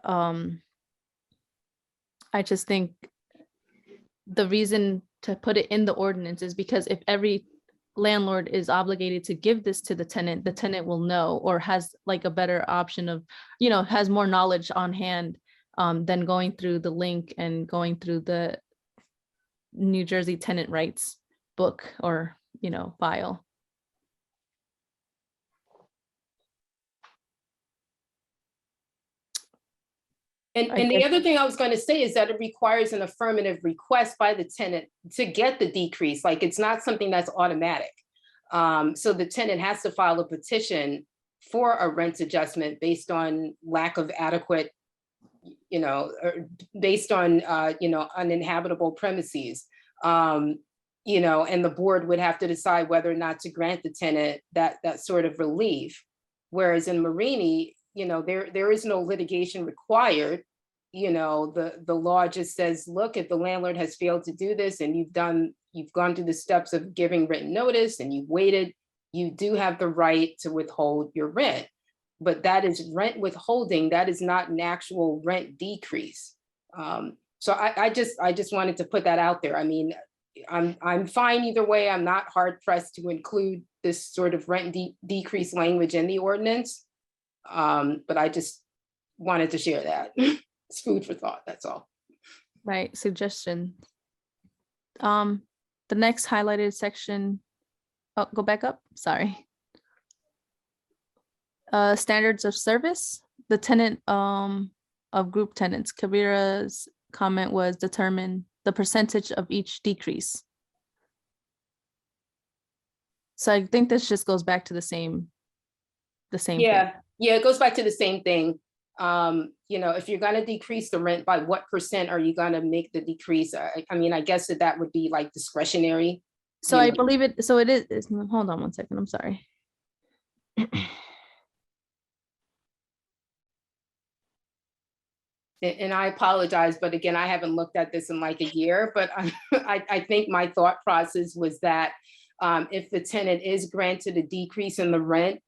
I just think the reason to put it in the ordinance is because if every landlord is obligated to give this to the tenant will know, or has like a better option of, has more knowledge on hand than going through the link and going through the New Jersey tenant rights book or, file. And the other thing I was going to say is that it requires an affirmative request by the tenant to get the decrease. Like, it's not something that's automatic. So the tenant has to file a petition for a rent adjustment based on lack of adequate, or based on, uninhabitable premises. And the board would have to decide whether or not to grant the tenant that sort of relief. Whereas in Marini, there is no litigation required. The law just says, look, if the landlord has failed to do this and you've gone through the steps of giving written notice and you've waited, you do have the right to withhold your rent. But that is rent withholding. That is not an actual rent decrease. So I just wanted to put that out there. I mean, I'm fine either way. I'm not hard pressed to include this sort of rent decrease language in the ordinance. But I just wanted to share that. It's food for thought, that's all. Right, suggestion. The next highlighted section, go back up, sorry. Standards of service, the tenant of group tenants, Kavira's comment was determine the percentage of each decrease. So I think this just goes back to the same thing. Yeah, it goes back to the same thing. If you're gonna decrease the rent, by what percent are you gonna make the decrease? I mean, I guess that would be like discretionary. So I believe it, so it is, hold on one second, I'm sorry. And I apologize, but again, I haven't looked at this in like a year, but I think my thought process was that if the tenant is granted a decrease in the rent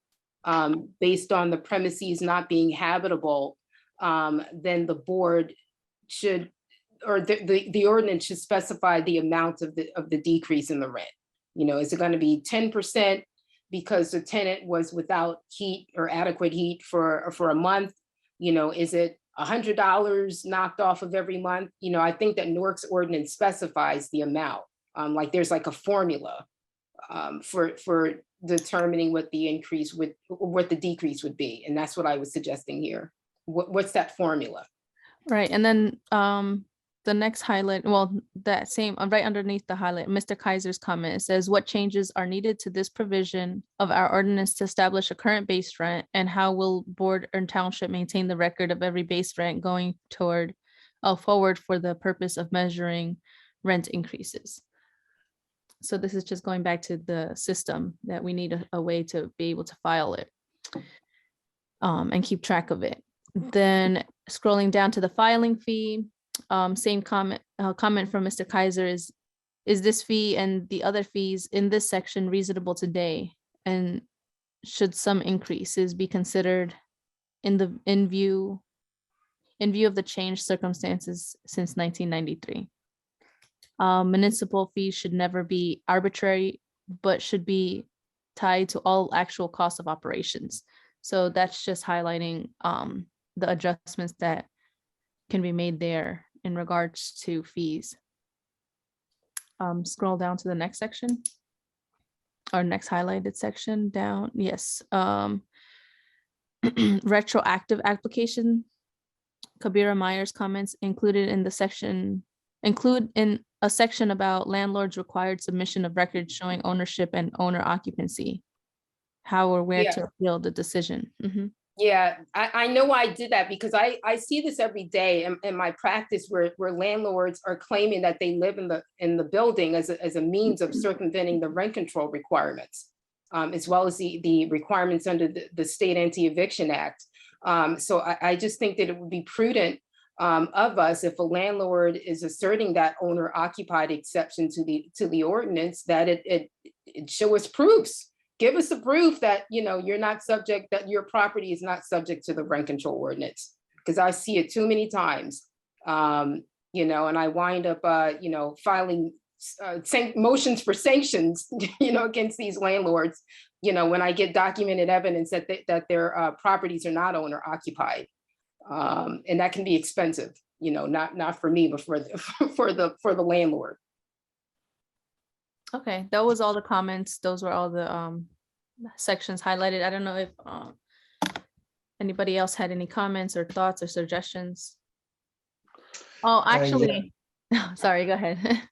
based on the premises not being habitable, then the board should, or the ordinance should specify the amount of the decrease in the rent. Is it going to be 10% because the tenant was without heat or adequate heat for a month? Is it $100 knocked off of every month? I think that Newark's ordinance specifies the amount. Like there's like a formula for determining what the increase would, what the decrease would be. And that's what I was suggesting here. What's that formula? Right, and then the next highlight, well, that same, right underneath the highlight, Mr. Kaiser's comment, it says, what changes are needed to this provision of our ordinance to establish a current base rent, and how will board and township maintain the record of every base rent going forward for the purpose of measuring rent increases? So this is just going back to the system that we need a way to be able to file it and keep track of it. Then scrolling down to the filing fee, same comment from Mr. Kaiser is this fee and the other fees in this section reasonable today? And should some increases be considered in view of the changed circumstances since 1993? Municipal fees should never be arbitrary, but should be tied to all actual costs of operations. So that's just highlighting the adjustments that can be made there in regards to fees. Scroll down to the next section. Or next highlighted section down, yes. Retroactive application. Kabira Myers comments included in the section, include in a section about landlords required submission of records showing ownership and owner occupancy. How or where Yeah. to appeal the decision. Mhm. Yeah, I know I did that because I see this every day in my practice where landlords are claiming that they live in the building as a means of circumventing the rent control requirements, as well as the requirements under the State Anti-Eviction Act. So I just think that it would be prudent of us, if a landlord is asserting that owner occupied exception to the ordinance, that it show us proofs. Give us the proof that, you're not subject, that your property is not subject to the rent control ordinance. Because I see it too many times, and I wind up, filing motions for sanctions, against these landlords, when I get documented evidence that their properties are not owner occupied. And that can be expensive, not for me, but for the landlord. Okay, that was all the comments. Those were all the sections highlighted. I don't know if anybody else had any comments or thoughts or suggestions. Oh, actually, sorry, go ahead.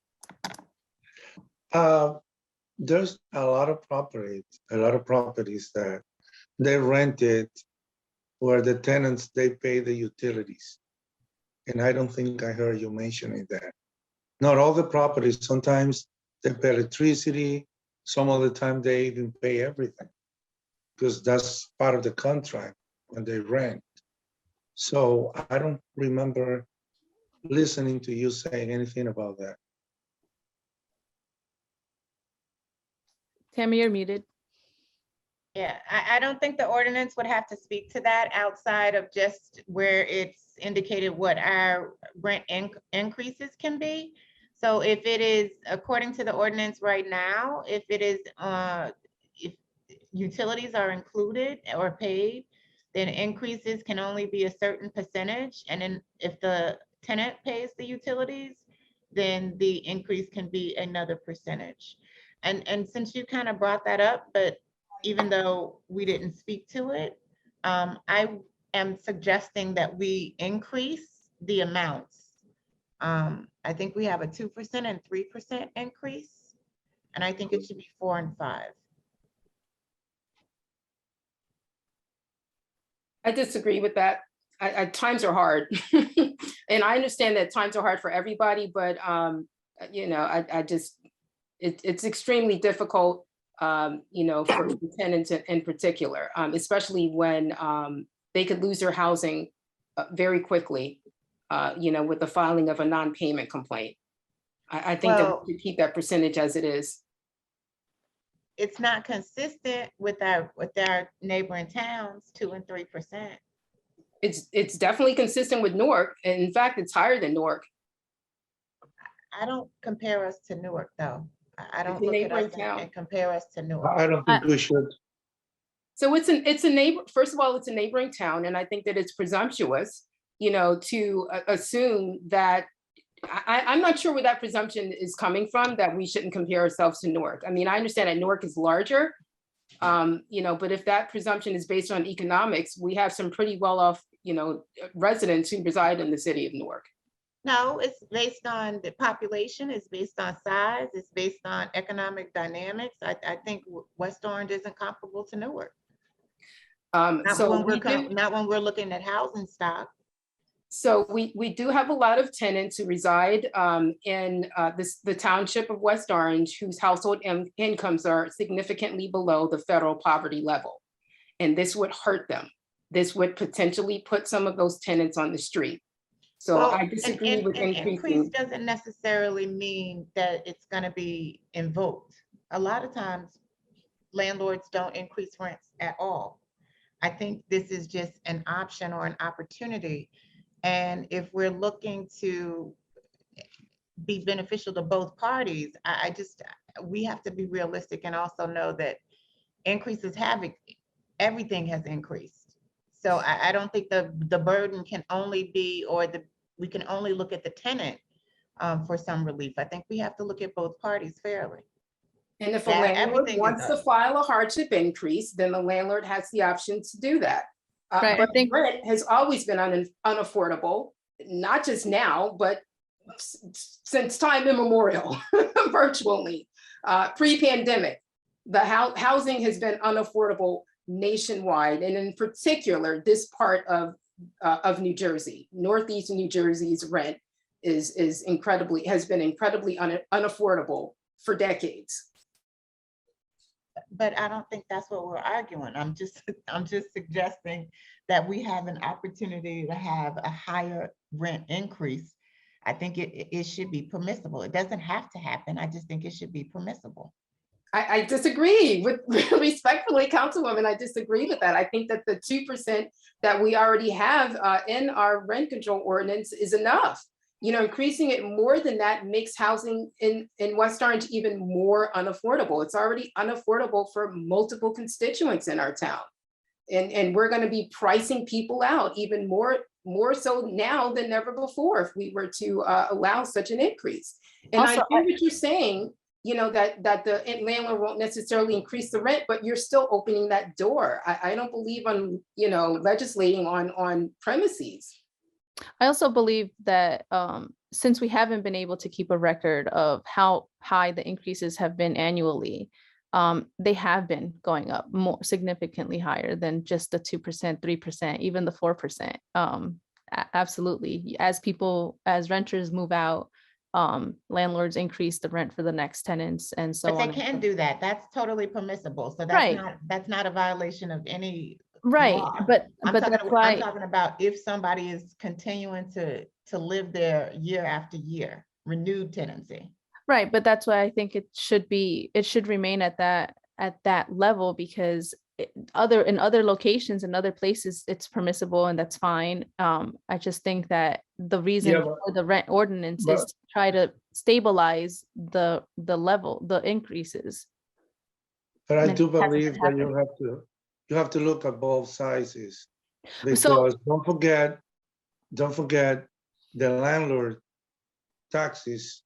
There's a lot of properties that they rented where the tenants, they pay the utilities. And I don't think I heard you mentioning that. Not all the properties, sometimes they pay electricity, some of the time they even pay everything, because that's part of the contract when they rent. So I don't remember listening to you saying anything about that. Tammy, you're muted. Yeah, I don't think the ordinance would have to speak to that outside of just where it's indicated what our rent increases can be. So if it is, according to the ordinance right now, if it is, if utilities are included or paid, then increases can only be a certain percentage. And then if the tenant pays the utilities, then the increase can be another percentage. And since you kind of brought that up, but even though we didn't speak to it, I am suggesting that we increase the amounts. I think we have a 2% and 3% increase, and I think it should be 4 and 5. I disagree with that. Times are hard. And I understand that times are hard for everybody, but it's extremely difficult, for tenants in particular, especially when they could lose their housing very quickly, with the filing of a non-payment complaint. I think that we should keep that percentage as it is. It's not consistent with our neighboring towns, 2 and 3%. It's definitely consistent with Newark. And in fact, it's higher than Newark. I don't compare us to Newark, though. I don't It's a look at neighboring us town. and compare us to Newark. I don't think we should. So it's a neighbor, first of all, it's a neighboring town. And I think that it's presumptuous, to assume that, I'm not sure where that presumption is coming from, that we shouldn't compare ourselves to Newark. I mean, I understand that Newark is larger, but if that presumption is based on economics, we have some pretty well-off, residents who reside in the city of Newark. No, it's based on the population, it's based on size, it's based on economic dynamics. I think West Orange isn't comparable to Newark. Not when we're looking at housing stock. So we do have a lot of tenants who reside in the township of West Orange, whose household incomes are significantly below the federal poverty level. And this would hurt them. This would potentially put some of those tenants on the street. So I disagree with increasing. Increase doesn't necessarily mean that it's going to be invoked. A lot of times landlords don't increase rents at all. I think this is just an option or an opportunity. And if we're looking to be beneficial to both parties, we have to be realistic and also know that increases everything has increased. So I don't think the burden can only be, or we can only look at the tenant for some relief. I think we have to look at both parties fairly. And if a That landlord everything is wants to up. file a hardship increase, then the landlord has the option to do that. Right, I But think- rent has always been unaffordable, not just now, but since time immemorial, virtually. Pre-pandemic, the housing has been unaffordable nationwide, and in particular, this part of New Jersey. Northeast New Jersey's rent has been incredibly unaffordable for decades. But I don't think that's what we're arguing. I'm just suggesting that we have an opportunity to have a higher rent increase. I think it should be permissible. It doesn't have to happen. I just think it should be permissible. I disagree with respectfully, Councilwoman. I disagree with that. I think that the 2% that we already have in our rent control ordinance is enough. You know, increasing it more than that makes housing in West Orange even more unaffordable. It's already unaffordable for multiple constituents in our town. And we're going to be pricing people out even more so now than ever before if we were to allow such an increase. And Also, I hear what you're saying, you know, that the landlord won't necessarily increase the rent, but you're still opening that door. I don't believe on, you know, legislating on premises. I also believe that since we haven't been able to keep a record of how high the increases have been annually, they have been going up more significantly higher than just the 2%, 3%, even the 4%. Absolutely. As renters move out, landlords increase the rent for the next tenants and so But on. they can do that. That's totally permissible. So Right. that's not a violation of any Right, law. but I'm that's talking why, about if somebody is continuing to live there year after year, renewed tenancy. right, but that's why I think it should remain at that level, because in other locations and other places, it's permissible and that's fine. I just think that the reason Yeah, but- for the rent ordinance is but- to try to stabilize the level, the increases. But I And do it hasn't believe that happened. you have to look at both sizes. So- Because don't forget the landlord taxes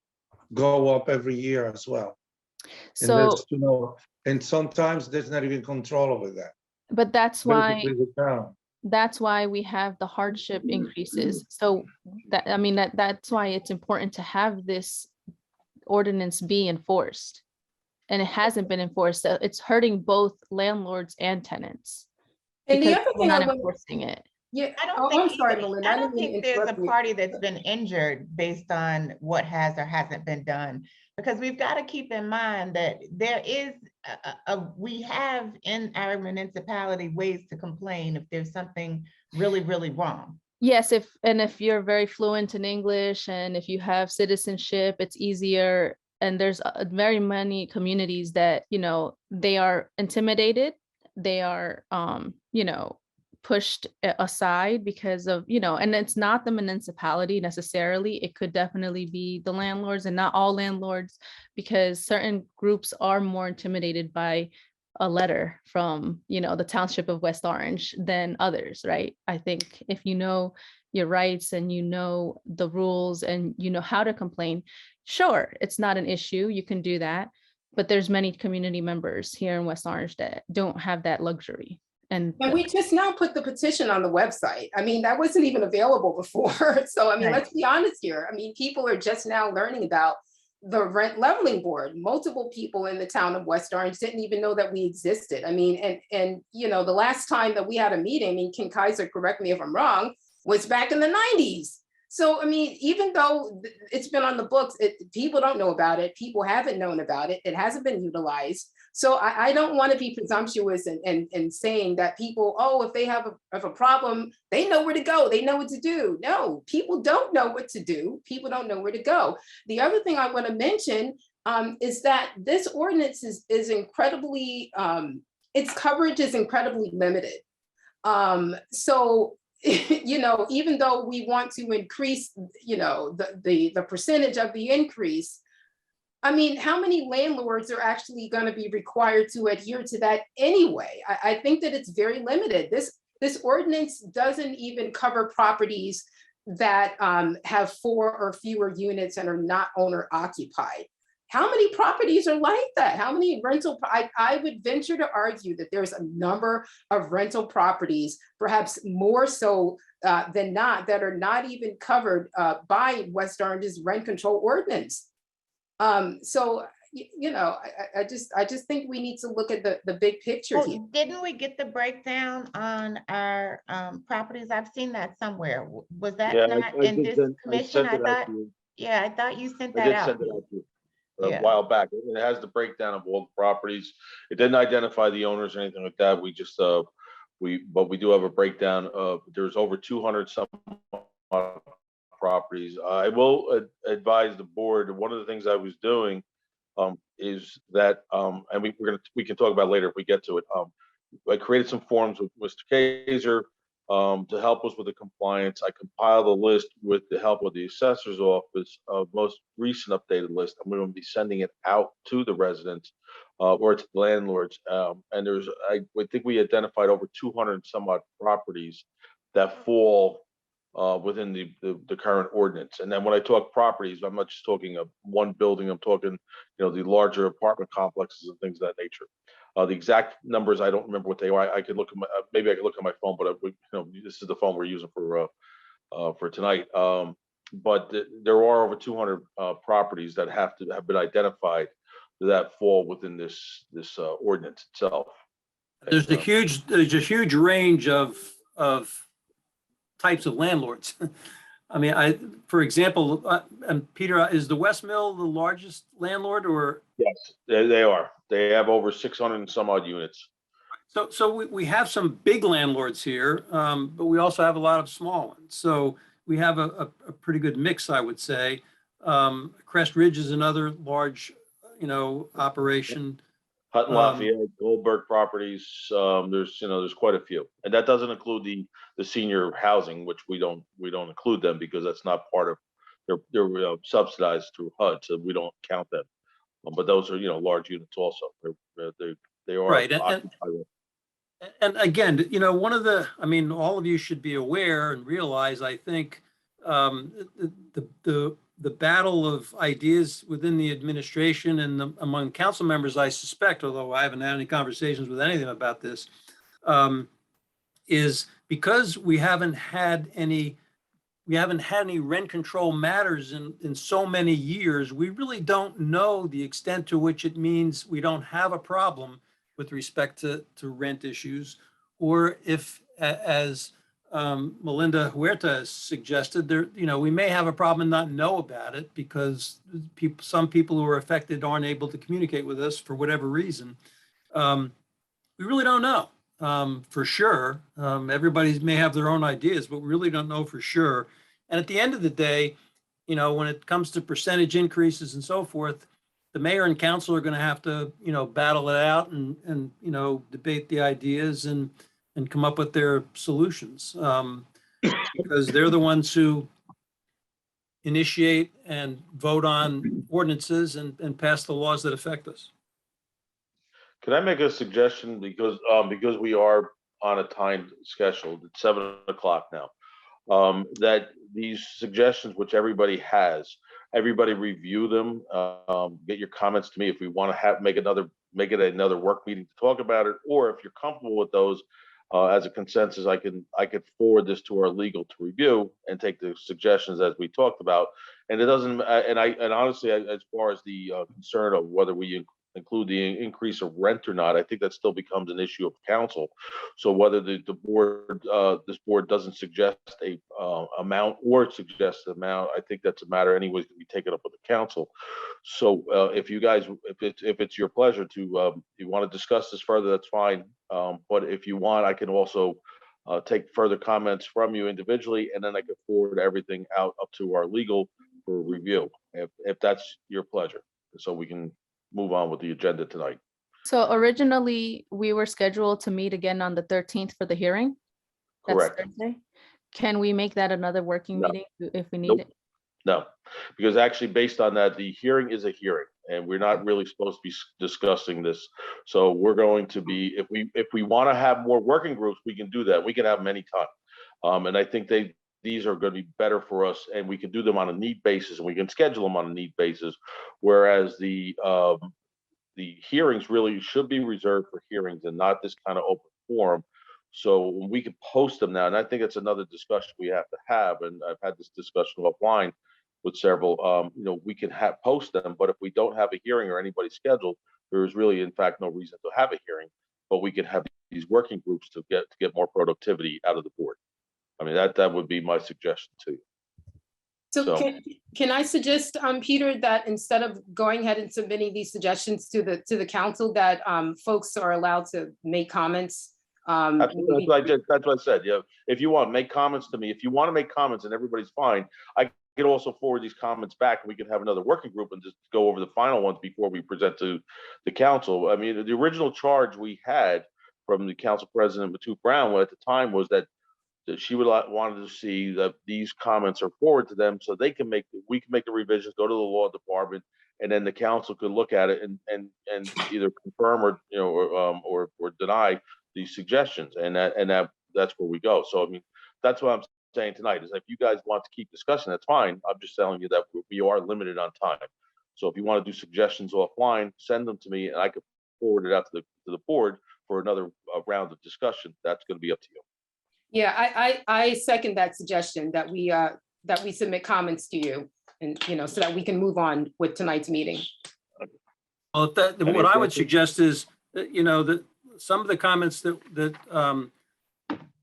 go up every year as well. And So, that's, you know, and sometimes there's not even control over that. but that's why. Basically, the town. That's why we have the hardship increases. So that's why it's important to have this ordinance be enforced. And it hasn't been enforced. So it's hurting both landlords and tenants. And the because other we're thing not I want, enforcing it. yeah, I don't oh, think I'm sorry, either- Melinda. I didn't don't mean to think there's a interrupt you. party that's been injured based on what has or hasn't been done. Because we've got to keep in mind that there is we have in our municipality ways to complain if there's something really, really wrong. Yes, if you're very fluent in English and if you have citizenship, it's easier. And there's very many communities that, you know, they are intimidated. They are, you know, pushed aside because of, you know, and it's not the municipality necessarily. It could definitely be the landlords, and not all landlords, because certain groups are more intimidated by a letter from, you know, the township of West Orange than others, right? I think if you know your rights and you know the rules and you know how to complain, sure, it's not an issue. You can do that. But there's many community members here in West Orange that don't have that luxury. And we just now put the petition on the website. I mean, that wasn't even available before. So, I mean, Right. let's be honest here. I mean, people are just now learning about the rent leveling board. Multiple people in the town of West Orange didn't even know that we existed. I mean, and you know, the last time that we had a meeting, I mean, Ken Kaiser, correct me if I'm wrong, was back in the 90s. So, I mean, even though it's been on the books, people don't know about it. People haven't known about it. It hasn't been utilized. So I don't want to be presumptuous and saying that people, oh, if they have a problem, they know where to go. They know what to do. No, people don't know what to do. People don't know where to go. The other thing I want to mention is that this ordinance is incredibly, its coverage is incredibly limited. So, you know, even though we want to increase, you know, the percentage of the increase, I mean, how many landlords are actually going to be required to adhere to that anyway? I think that it's very limited. This ordinance doesn't even cover properties that have 4 or fewer units and are not owner occupied. How many properties are like that? How many rental? I would venture to argue that there's a number of rental properties, perhaps more so than not, that are not even covered by West Orange's rent control ordinance. So, you know, I just think we need to look at the big picture here. Well, didn't we get the breakdown on our properties? I've seen that somewhere. Was that Yeah, not I in did this send- commission? sent I it out thought, to you. yeah, I thought you sent I that did out. send it out to you a Yeah. while back. It has the breakdown of all the properties. It didn't identify the owners or anything like that. We just, but we do have a breakdown of, there's over 200 some properties. I will advise the board, one of the things I was doing is that, and we can talk about it later if we get to it. I created some forms with Mr. Kaiser to help us with the compliance. I compiled a list with the help of the assessor's office of most recent updated list. I'm going to be sending it out to the residents or to the landlords. And I think we identified over 200 and some odd properties that fall within the current ordinance. And then when I talk properties, I'm not just talking of one building, I'm talking, the larger apartment complexes and things of that nature. The exact numbers, I don't remember what they are. I could look at maybe I could look at my phone, but this is the phone we're using for tonight. But there are over 200 properties that have been identified that fall within this ordinance itself. There's a huge range of types of landlords. I mean, for example, and Peter, is the West Mill the largest landlord, or? Yes, they are. They have over 600 and some odd units. So we have some big landlords here, but we also have a lot of small ones. So we have a pretty good mix, I would say. Crest Ridge is another large, operation. Hutton Lafayette, Goldberg Properties, there's quite a few. And that doesn't include the senior housing, which we don't include them because that's not part of, they're subsidized through HUD, so we don't count them. But those are, large units also. They are Right. occupied. And again, all of you should be aware and realize, I think, the battle of ideas within the administration and among council members, I suspect, although I haven't had any conversations with any of them about this, is because we haven't had any rent control matters in so many years, we really don't know the extent to which it means we don't have a problem with respect to rent issues, or if, as Melinda Huerta has suggested, we may have a problem and not know about it because some people who are affected aren't able to communicate with us for whatever reason. We really don't know for sure. Everybody may have their own ideas, but we really don't know for sure. And at the end of the day, when it comes to percentage increases and so forth, the mayor and council are going to have to, battle it out and debate the ideas and come up with their solutions, because they're the ones who initiate and vote on ordinances and pass the laws that affect us. Can I make a suggestion? Because we are on a time schedule, it's 7:00 now. That these suggestions, which everybody has, everybody review them, get your comments to me if we want to make it another work meeting to talk about it, or if you're comfortable with those as a consensus, I could forward this to our legal to review and take the suggestions as we talked about. And it doesn't, and honestly, as far as the concern of whether we include the increase of rent or not, I think that still becomes an issue of council. So whether the board, this board doesn't suggest a amount or suggest an amount, I think that's a matter anyways to be taken up with the council. So if you guys, if it's your pleasure to, you want to discuss this further, that's fine. But if you want, I can also take further comments from you individually, and then I could forward everything out up to our legal for review, if that's your pleasure. So we can move on with the agenda tonight. So originally, we were scheduled to meet again on the 13th for the hearing. That's Correct. Thursday. Can we make that another working No. meeting if we need Nope. it? No, because actually based on that, the hearing is a hearing and we're not really supposed to be discussing this. So we're going to be, if we want to have more working groups, we can do that. We can have them anytime. And I think they these are going to be better for us, and we can do them on a need basis, and we can schedule them on a need basis. Whereas the hearings really should be reserved for hearings and not this kind of open forum. So we can post them now, and I think it's another discussion we have to have. And I've had this discussion offline with several. We can post them, but if we don't have a hearing or anybody scheduled, there is really, in fact, no reason to have a hearing. But we can have these working groups to get more productivity out of the board. I mean, that would be my suggestion to you. So So- can I suggest, Peter, that instead of going ahead and submitting these suggestions to the council, that folks are allowed to make comments? That's what I said. Yeah, if you want, make comments to me. If you want to make comments and everybody's fine, I can also forward these comments back, and we can have another working group and just go over the final ones before we present to the council. I mean, the original charge we had from the council president, Matute Brown, at the time was that she wanted to see that these comments are forwarded to them so we can make the revisions, go to the law department, and then the council could look at it and either confirm or deny these suggestions, and that's where we go. So I mean, that's what I'm saying tonight is if you guys want to keep discussing, that's fine. I'm just telling you that we are limited on time. So if you want to do suggestions offline, send them to me, and I could forward it out to the board for another round of discussion. That's going to be up to you. Yeah, I second that suggestion that we submit comments to you, and so that we can move on with tonight's meeting. Well, what I would suggest is that, that some of the comments that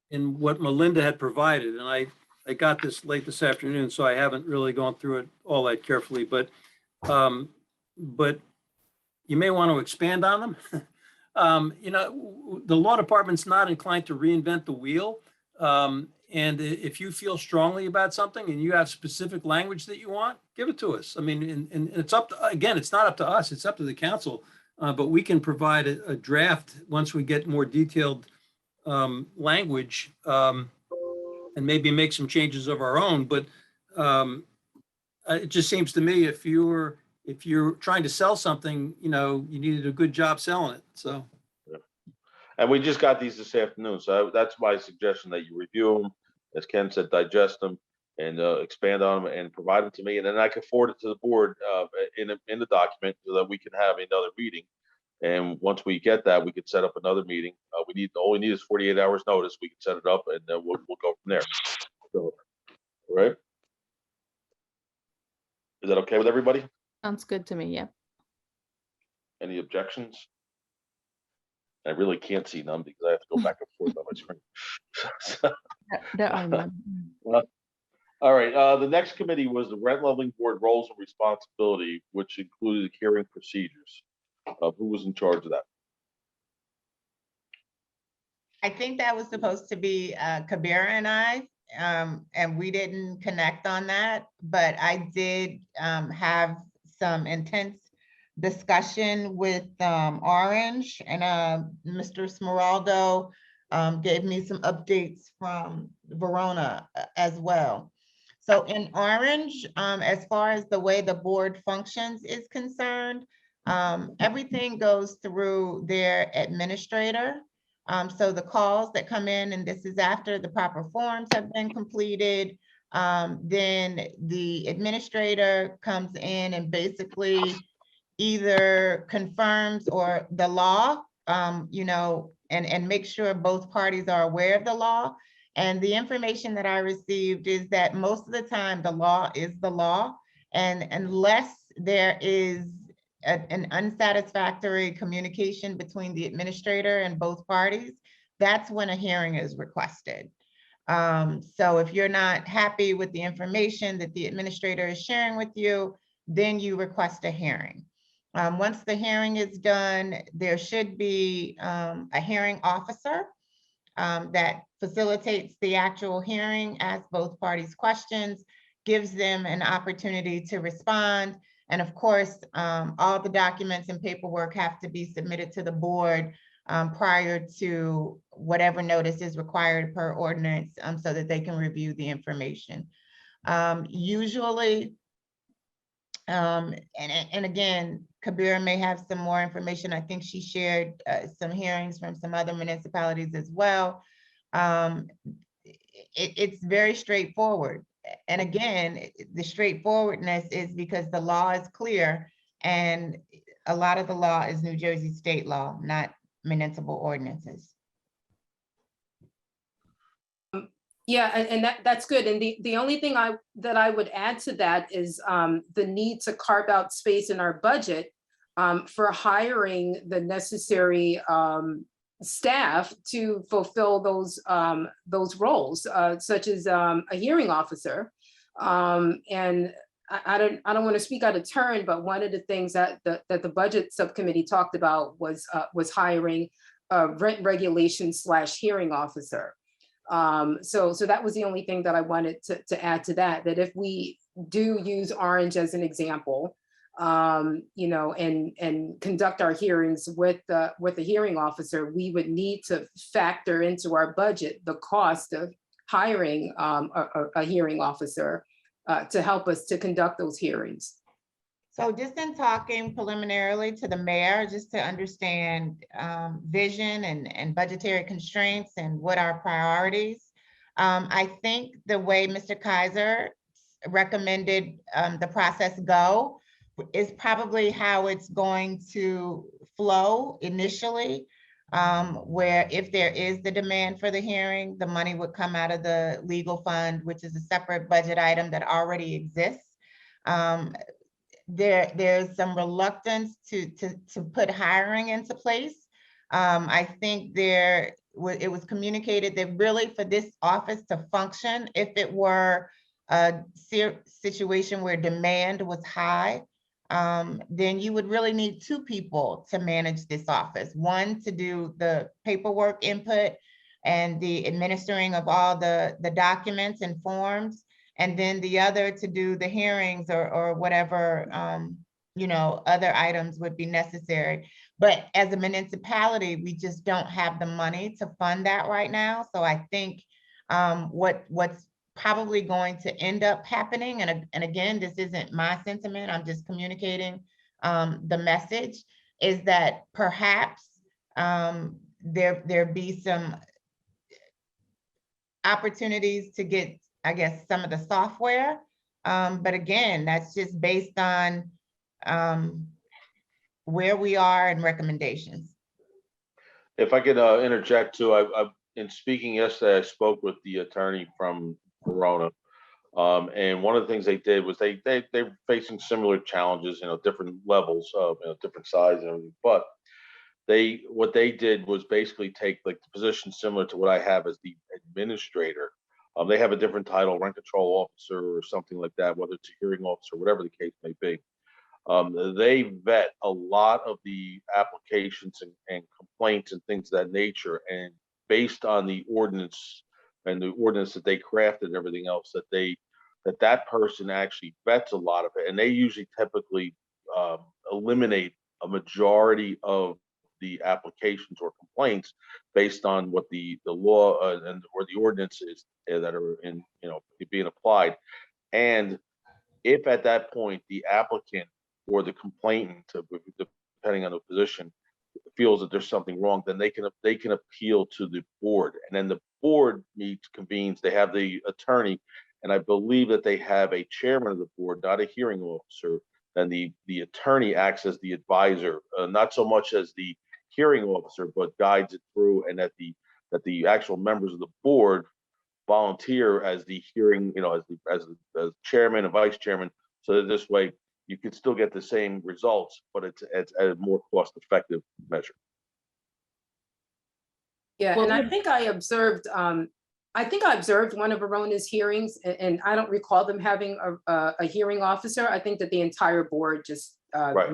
in what Melinda had provided, and I got this late this afternoon, so I haven't really gone through it all that carefully, but you may want to expand on them. The law department's not inclined to reinvent the wheel. And if you feel strongly about something and you have specific language that you want, give it to us. I mean, and it's again, it's not up to us, it's up to the council, but we can provide a draft once we get more detailed language, and maybe make some changes of our own. But it just seems to me if you're trying to sell something, you needed a good job selling it. So. And we just got these this afternoon, so that's my suggestion, that you review them, as Ken said, digest them, and expand on them, and provide them to me, and then I can forward it to the board in the document so that we can have another meeting. And once we get that, we could set up another meeting. All we need is 48 hours notice. We can set it up, and then we'll go from there. So, all right? Is that okay with everybody? Sounds good to me. Yeah. Any objections? I really can't see none because I have to go back and forth on my screen. There are none. All right, the next committee was the Rent Leveling Board Roles and Responsibility, which included hearing procedures. Who was in charge of that? I think that was supposed to be Kabira and I, and we didn't connect on that, but I did have some intense discussion with Orange, and Mr. Smeraldo gave me some updates from Verona as well. So in Orange, as far as the way the board functions is concerned, everything goes through their administrator. So the calls that come in, and this is after the proper forms have been completed, then the administrator comes in and basically either confirms or the law, and make sure both parties are aware of the law. And the information that I received is that most of the time the law is the law, and unless there is an unsatisfactory communication between the administrator and both parties, that's when a hearing is requested. So if you're not happy with the information that the administrator is sharing with you, then you request a hearing. Once the hearing is done, there should be a hearing officer that facilitates the actual hearing, asks both parties questions, gives them an opportunity to respond. And of course, all the documents and paperwork have to be submitted to the board prior to whatever notice is required per ordinance, so that they can review the information. Usually, and again, Kabira may have some more information. I think she shared some hearings from some other municipalities as well. it's very straightforward. And again, the straightforwardness is because the law is clear, and a lot of the law is New Jersey state law, not municipal ordinances. Yeah, and that's good. And the only thing that I would add to that is the need to carve out space in our budget for hiring the necessary staff to fulfill those roles, such as a hearing officer. And I don't want to speak out of turn, but one of the things that the budget subcommittee talked about was hiring a rent regulation / hearing officer. So that was the only thing that I wanted to add to that if we do use Orange as an example, you know, and conduct our hearings with a hearing officer, we would need to factor into our budget the cost of hiring a hearing officer to help us to conduct those hearings. So just in talking preliminarily to the mayor, just to understand vision and budgetary constraints and what our priorities. I think the way Mr. Kaiser recommended the process go is probably how it's going to flow initially, where if there is the demand for the hearing, the money would come out of the legal fund, which is a separate budget item that already exists. There's some reluctance to put hiring into place. I think it was communicated that really for this office to function, if it were a situation where demand was high, then you would really need 2 people to manage this office. One to do the paperwork input and the administering of all the documents and forms, and then the other to do the hearings or whatever, you know, other items would be necessary. But as a municipality, we just don't have the money to fund that right now. So I think what's probably going to end up happening, and again, this isn't my sentiment, I'm just communicating the message, is that perhaps there be some opportunities to get, I guess, some of the software. But again, that's just based on where we are and recommendations. If I could interject too, in speaking yesterday, I spoke with the attorney from Verona. And one of the things they did was they're facing similar challenges, you know, different levels of, you know, different size and everything, but what they did was basically take like the position similar to what I have as the administrator. They have a different title, rent control officer or something like that, whether it's a hearing officer, whatever the case may be. They vet a lot of the applications and complaints and things of that nature. And based on the ordinance and the ordinance that they crafted and everything else, that person actually vets a lot of it. And they usually typically eliminate a majority of the applications or complaints based on what the law or the ordinances that are in, you know, being applied. And if at that point the applicant or the complainant, depending on the position, feels that there's something wrong, then they can appeal to the board, and then the board convenes. They have the attorney, and I believe that they have a chairman of the board, not a hearing officer. Then the attorney acts as the advisor, not so much as the hearing officer, but guides it through, and that the actual members of the board volunteer as the hearing, you know, as the chairman and vice chairman, so that this way you can still get the same results, but it's a more cost-effective measure. Yeah, Well, and I think I observed one of Verona's hearings, and I don't recall them having a hearing officer. I think that the entire board just Right,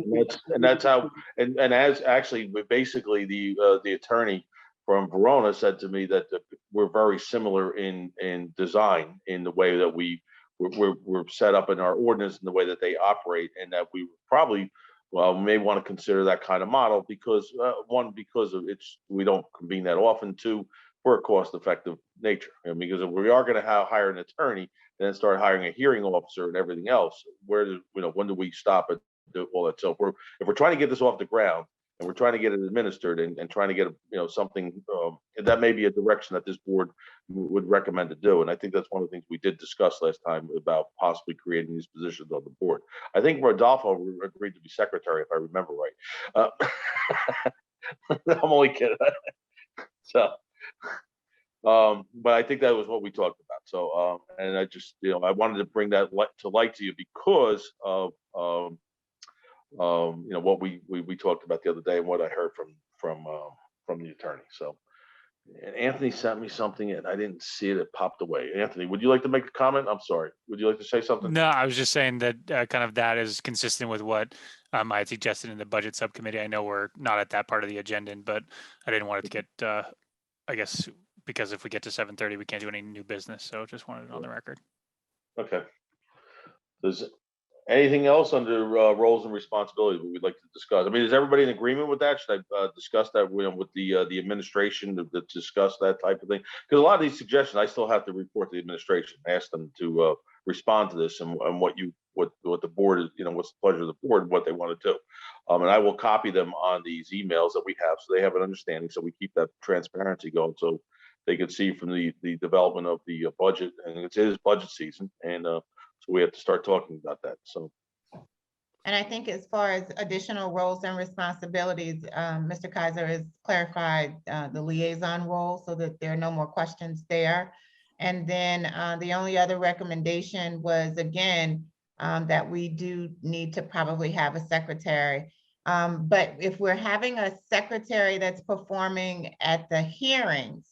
and that's how, and as actually, basically the attorney from Verona said to me that we're very similar in design, in the way that we're set up in our ordinance and the way that they operate, and that we probably may want to consider that kind of model because because of we don't convene that often. 2, for a cost-effective nature, and because if we are going to hire an attorney and then start hiring a hearing officer and everything else, when do we stop at all that? So if we're trying to get this off the ground, and we're trying to get it administered and trying to get, something, that may be a direction that this board would recommend to do. And I think that's one of the things we did discuss last time about possibly creating these positions on the board. I think Rodolfo agreed to be secretary, if I remember right. I'm only kidding. So, but I think that was what we talked about. So, and I just, I wanted to bring that to light to you because of, what we talked about the other day and what I heard from the attorney. So, and Anthony sent me something and I didn't see it. It popped away. Anthony, would you like to make a comment? I'm sorry. Would you like to say something? No, I was just saying that kind of that is consistent with what I had suggested in the budget subcommittee. I know we're not at that part of the agenda, but I didn't want it to get, I guess, because if we get to 7:30, we can't do any new business. So just wanted it on the record. Okay. Does anything else under roles and responsibilities we'd like to discuss? I mean, is everybody in agreement with that? Should I discuss that with the administration to discuss that type of thing? Because a lot of these suggestions, I still have to report to the administration, ask them to respond to this and what the board is, what's the pleasure of the board, what they want to do. And I will copy them on these emails that we have so they have an understanding. So we keep that transparency going so they can see from the development of the budget, and it is budget season. And so we have to start talking about that. So, And I think as far as additional roles and responsibilities, Mr. Kaiser has clarified the liaison role so that there are no more questions there. And then the only other recommendation was, again, that we do need to probably have a secretary. But if we're having a secretary that's performing at the hearings,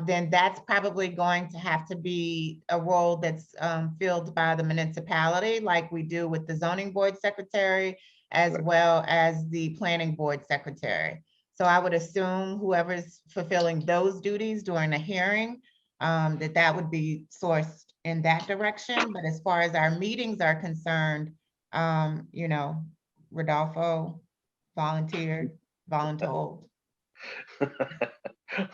then that's probably going to have to be a role that's filled by the municipality, like we do with the zoning board secretary, as well as the planning board secretary. So I would assume whoever's fulfilling those duties during a hearing, that would be sourced in that direction. But as far as our meetings are concerned, Rodolfo volunteered, voluntold.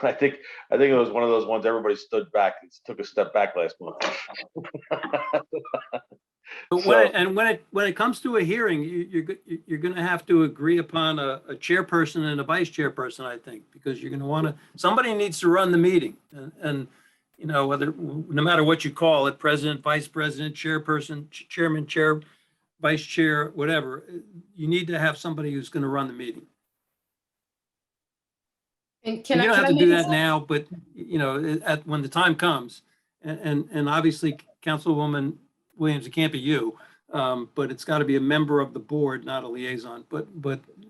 I think it was one of those ones everybody stood back and took a step back last month. But when it comes to a hearing, you're going to have to agree upon a chairperson and a vice chairperson, I think, because you're going to want to, somebody needs to run the meeting, and whether, no matter what you call it, president, vice president, chairperson, chairman, chair, vice chair, whatever, you need to have somebody who's going to run the meeting. And You can don't I have to make do a- that now, but when the time comes, and obviously Councilwoman Williams, it can't be you, but it's got to be a member of the board, not a liaison. But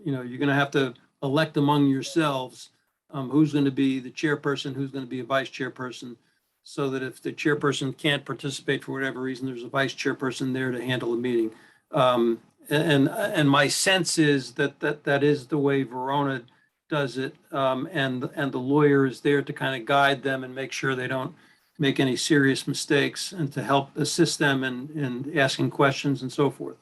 you're going to have to elect among yourselves who's going to be the chairperson, who's going to be a vice chairperson, so that if the chairperson can't participate for whatever reason, there's a vice chairperson there to handle the meeting. And my sense is that is the way Verona does it, and the lawyer is there to kind of guide them and make sure they don't make any serious mistakes and to help assist them in asking questions and so forth.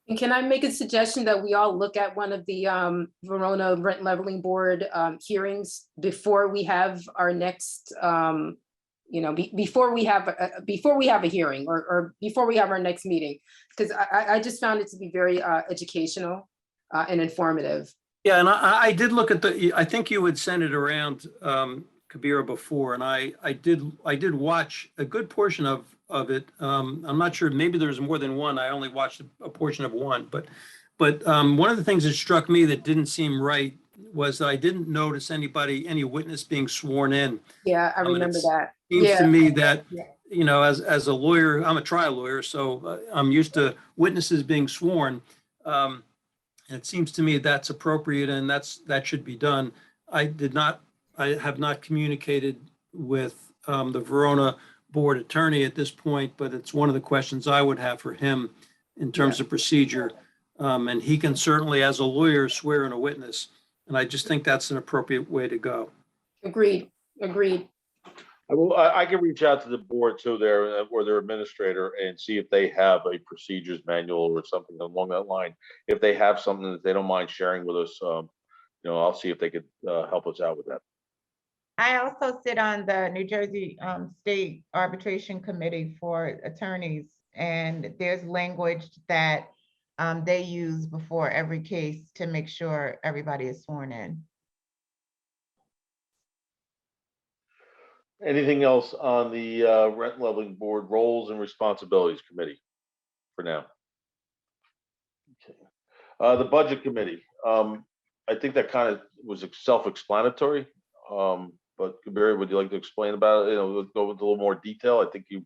And can I make a suggestion that we all look at one of the Verona Rent Leveling Board hearings before we have our next, before we have a hearing or before we have our next meeting? Because I just found it to be very educational and informative. Yeah, and I did look at I think you had sent it around, Kabira, before, and I did watch a good portion of it. I'm not sure, maybe there's more than one. I only watched a portion of one, but one of the things that struck me that didn't seem right was that I didn't notice any witness being sworn in. Yeah, I remember that. Seems to me that, Yeah. As a lawyer, I'm a trial lawyer, so I'm used to witnesses being sworn. It seems to me that's appropriate and that should be done. I have not communicated with the Verona board attorney at this point, but it's one of the questions I would have for him in terms of procedure. And he can certainly, as a lawyer, swear in a witness. And I just think that's an appropriate way to go. Agreed. I can reach out to the board too, or their administrator, and see if they have a procedures manual or something along that line. If they have something that they don't mind sharing with us, I'll see if they could help us out with that. I also sit on the New Jersey State Arbitration Committee for attorneys, and there's language that they use before every case to make sure everybody is sworn in. Anything else on the rent leveling board roles and responsibilities committee for now? Okay. The budget committee, I think that kind of was self-explanatory. But Barry, would you like to explain about it? Go with a little more detail. I think you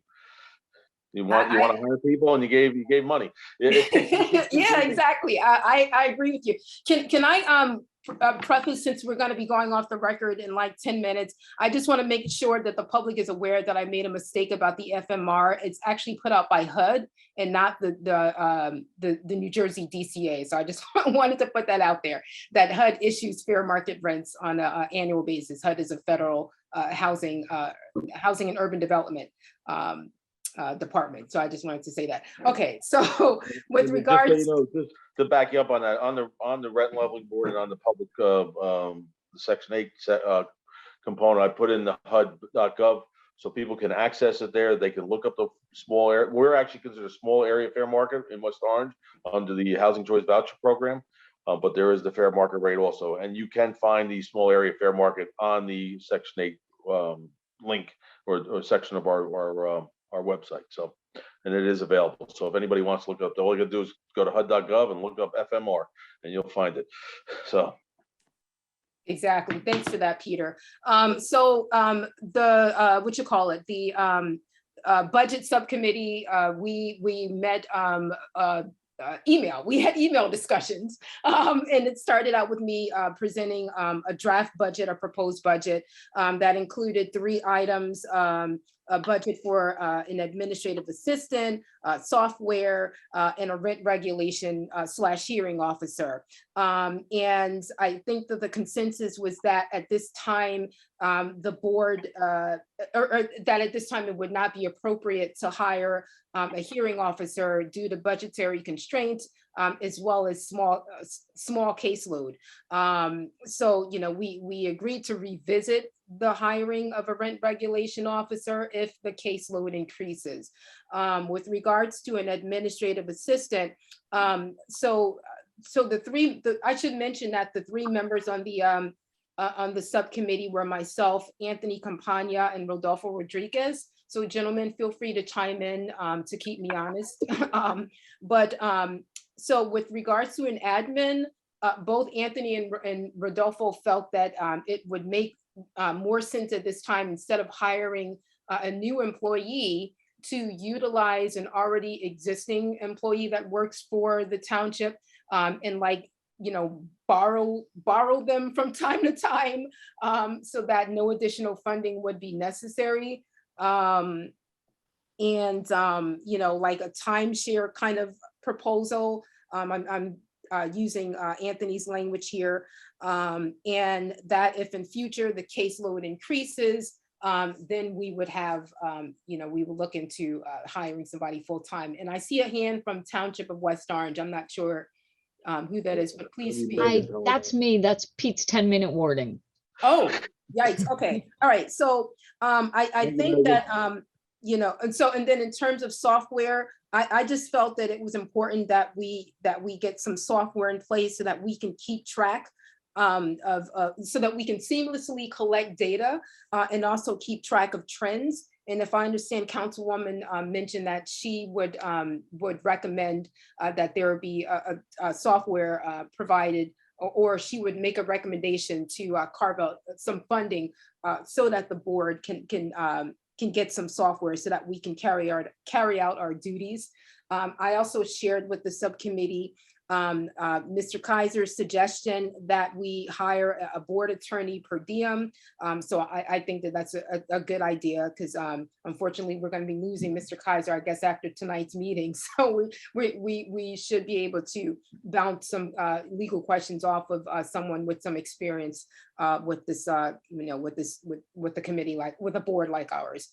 want to hire people, and you gave money. Yeah, exactly. I agree with you. Can I preface, since we're going to be going off the record in like 10 minutes, I just want to make sure that the public is aware that I made a mistake about the FMR. It's actually put out by HUD and not the New Jersey DCA. So I just wanted to put that out there, that HUD issues fair market rents on an annual basis. HUD is a federal housing and urban development department. So I just wanted to say that. Okay, so with regards, just so just to back you up on that, on the rent leveling board and on the public Section 8 component, I put in the HUD.gov so people can access it there. They can look up the small area. We're actually considered a small area fair market in West Orange under the Housing Choice Voucher Program, but there is the fair market rate also, and you can find the small area fair market on the Section 8 link or section of our website. So, and it is available. So if anybody wants to look up, all you gotta do is go to HUD.gov and look up FMR and you'll find it. So. Exactly. Thanks for that, Peter. The budget subcommittee, we met email. We had email discussions, and it started out with me presenting a draft budget, a proposed budget that included 3 items: a budget for an administrative assistant, software, and a rent regulation / hearing officer. And I think that the consensus was that at this time, the board, or that at this time it would not be appropriate to hire a hearing officer due to budgetary constraints, as well as small caseload. So, we agreed to revisit the hiring of a rent regulation officer if the caseload increases. With regards to an administrative assistant, I should mention that the 3 members on the subcommittee were myself, Anthony Campagna, and Rodolfo Rodriguez. So gentlemen, feel free to chime in to keep me honest. So with regards to an admin, both Anthony and Rodolfo felt that it would make more sense at this time, instead of hiring a new employee, to utilize an already existing employee that works for the township, and borrow them from time to time, so that no additional funding would be necessary. Like a timeshare kind of proposal. I'm using Anthony's language here, and that if in future the caseload increases, then we would have, we would look into hiring somebody full-time. And I see a hand from Township of West Orange. I'm not sure who that is, but please speak. That's me. That's Pete's 10-minute warning. Oh, yikes. Okay. All right. So I think that, and then in terms of software, I just felt that it was important that we get some software in place so that we can keep track so that we can seamlessly collect data and also keep track of trends. And if I understand, Councilwoman mentioned that she would recommend that there be a software provided, or she would make a recommendation to carve out some funding so that the board can get some software so that we can carry out our duties. I also shared with the subcommittee Mr. Kaiser's suggestion that we hire a board attorney per diem. So I think that that's a good idea, because unfortunately we're going to be losing Mr. Kaiser, I guess, after tonight's meeting. So we should be able to bounce some legal questions off of someone with some experience with this, with the committee, with a board like ours.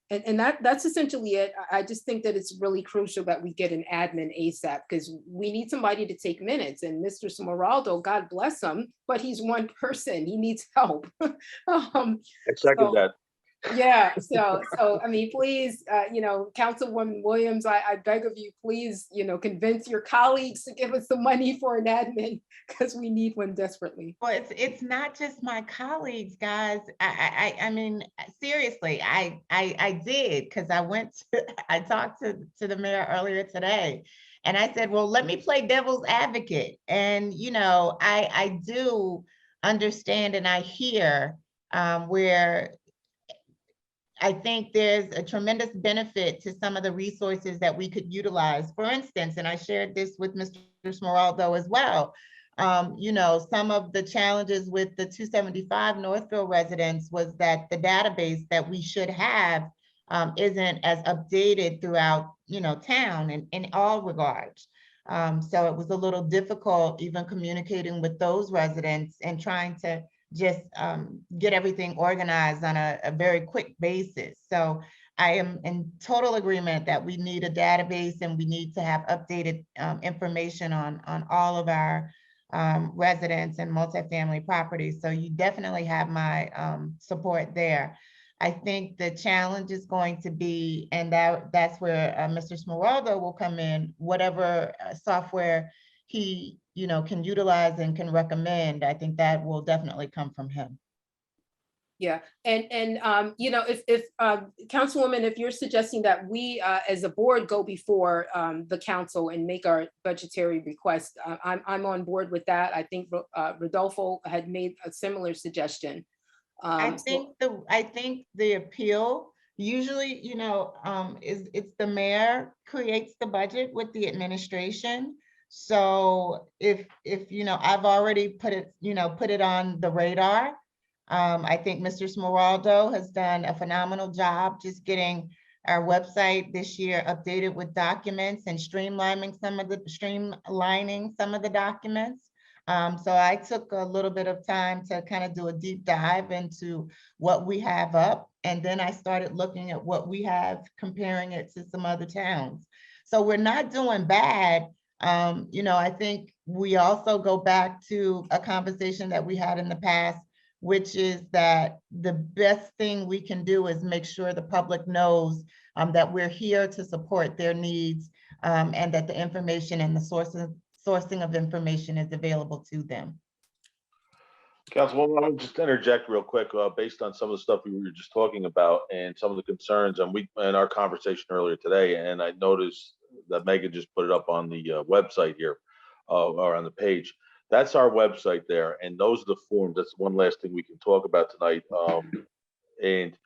And that's essentially it. I just think that it's really crucial that we get an admin ASAP, because we need somebody to take minutes. And Mr. Smeraldo, God bless him, but he's one person. He needs help. I second that. Yeah, so I mean, please, Councilwoman Williams, I beg of you, please, convince your colleagues to give us some money for an admin because we need one desperately. Well, it's not just my colleagues, guys. I mean, seriously, I did, because I talked to the mayor earlier today, and I said, well, let me play devil's advocate. And, I do understand and I hear where I think there's a tremendous benefit to some of the resources that we could utilize. For instance, and I shared this with Mr. Smeraldo as well. Some of the challenges with the 275 Northville residents was that the database that we should have isn't as updated throughout, town in all regards. So it was a little difficult even communicating with those residents and trying to just get everything organized on a very quick basis. So I am in total agreement that we need a database and we need to have updated information on all of our residents and multifamily properties. So you definitely have my support there. I think the challenge is going to be, and that's where Mr. Smeraldo will come in, whatever software he can utilize and can recommend. I think that will definitely come from him. Yeah, and if Councilwoman, if you're suggesting that we as a board go before the council and make our budgetary request, I'm on board with that. I think Rodolfo had made a similar suggestion. I think the appeal usually, is it's the mayor creates the budget with the administration. So if I've already put it on the radar. I think Mr. Smeraldo has done a phenomenal job just getting our website this year updated with documents and streamlining some of the documents. So I took a little bit of time to kind of do a deep dive into what we have up. And then I started looking at what we have, comparing it to some other towns. So we're not doing bad. I think we also go back to a conversation that we had in the past, which is that the best thing we can do is make sure the public knows that we're here to support their needs and that the information and the sourcing of information is available to them. Councilwoman, I'll just interject real quick based on some of the stuff we were just talking about and some of the concerns and in our conversation earlier today. And I noticed that Megan just put it up on the website here or on the page. That's our website there, and those are the forms. That's one last thing we can talk about tonight. And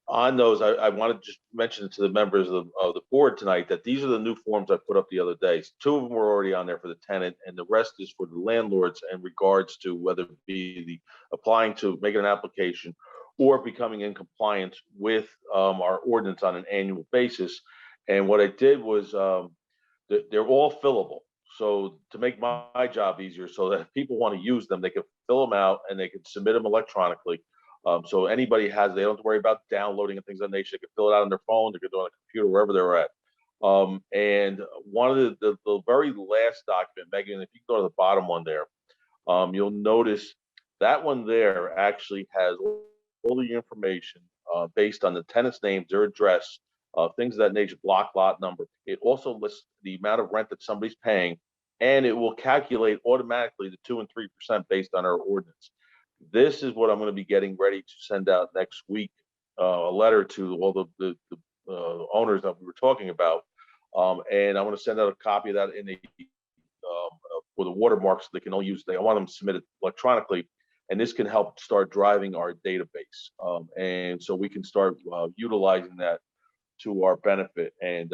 on those, I want to just mention to the members of the board tonight that these are the new forms I put up the other day. 2 of them were already on there for the tenant, and the rest is for the landlords in regards to whether it be the applying to making an application or becoming in compliance with our ordinance on an annual basis. And what I did was they're all fillable. So to make my job easier, so that if people want to use them, they can fill them out and they can submit them electronically. So anybody they don't have to worry about downloading and things of that nature. They can fill it out on their phone, they can do it on a computer, wherever they're at. And one of the very last document, Megan, if you go to the bottom one there, you'll notice that one there actually has all the information based on the tenant's name, their address, things of that nature, block, lot number. It also lists the amount of rent that somebody's paying, and it will calculate automatically the 2% and 3% based on our ordinance. This is what I'm going to be getting ready to send out next week, a letter to all the owners that we were talking about. And I'm going to send out a copy of that in for the watermarks they can all use. I want them submitted electronically, and this can help start driving our database. And so we can start utilizing that to our benefit. And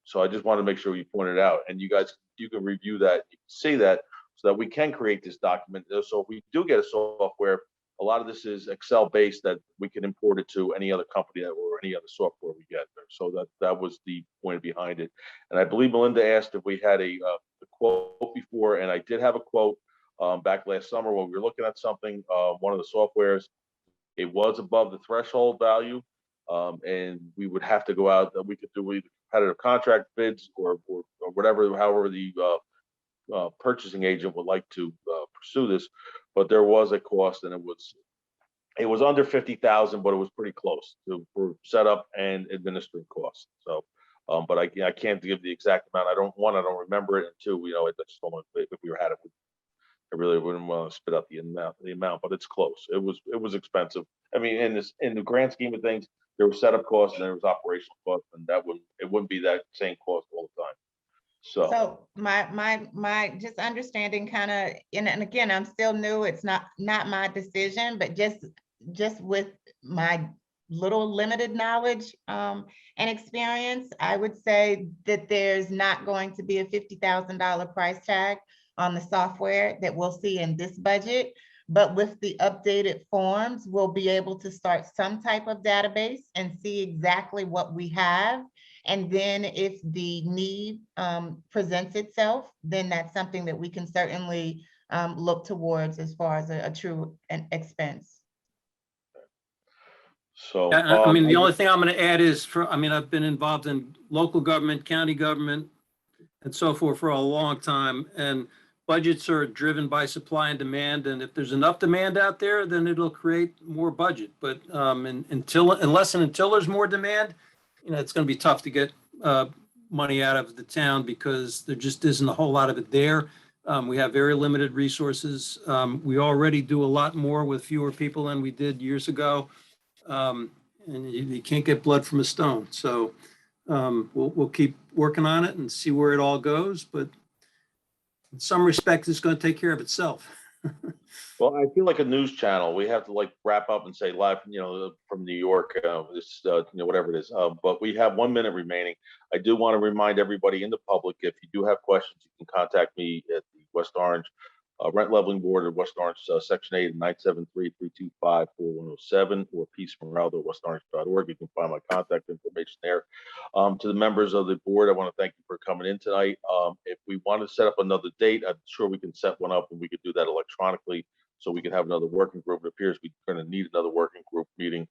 so I just want to make sure you pointed out, and you guys, you can review that, you can see that, so that we can create this document. So if we do get a software, a lot of this is Excel based, that we can import it to any other company or any other software we get there. So that was the point behind it. And I believe Melinda asked if we had a quote before, and I did have a quote back last summer when we were looking at something, one of the softwares. It was above the threshold value, and we would have to go out. We could do either competitive contract bids or whatever, however the purchasing agent would like to pursue this. But there was a cost, and it was It was under 50,000, but it was pretty close for setup and administrative costs. So, but I can't give the exact amount. I don't remember it, and two, I just don't want if we had it, I really wouldn't want to spit out the amount, but it's close. It was expensive. I mean, in the grand scheme of things, there was setup costs and there was operational costs, and it wouldn't be that same cost all the time. So my just understanding kind of, and again, I'm still new. It's not my decision, but just with my little limited knowledge and experience, I would say that there's not going to be a $50,000 price tag on the software that we'll see in this budget. But with the updated forms, we'll be able to start some type of database and see exactly what we have. And then if the need presents itself, then that's something that we can certainly look towards as far as a true expense. So, Yeah, I mean, the only thing I'm going to add is I've been involved in local government, county government, and so forth for a long time. And budgets are driven by supply and demand. And if there's enough demand out there, then it'll create more budget. But unless there's more demand, it's going to be tough to get money out of the town because there just isn't a whole lot of it there. We have very limited resources. We already do a lot more with fewer people than we did years ago. And you can't get blood from a stone. So we'll keep working on it and see where it all goes. But in some respects, it's going to take care of itself. Well, I feel like a news channel. We have to wrap up and say live, from New York, whatever it is. But we have 1 minute remaining. I do want to remind everybody in the public, if you do have questions, you can contact me at the West Orange Rent Leveling Board at West Orange Section 8 at 973-325-4107 or peacemeraldo@westorange.org. You can find my contact information there. To the members of the board, I want to thank you for coming in tonight. If we want to set up another date, I'm sure we can set one up and we could do that electronically so we can have another working group. It appears we're going to need another working group meeting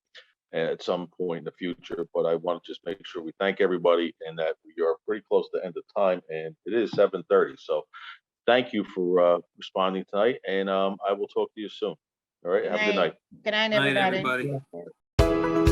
at some point in the future, but I want to just make sure we thank everybody and that we are pretty close to end of time, and it is 7:30. So thank you for responding tonight, and I will talk to you soon. All right, have a good night. Good night, Night, everybody. everybody.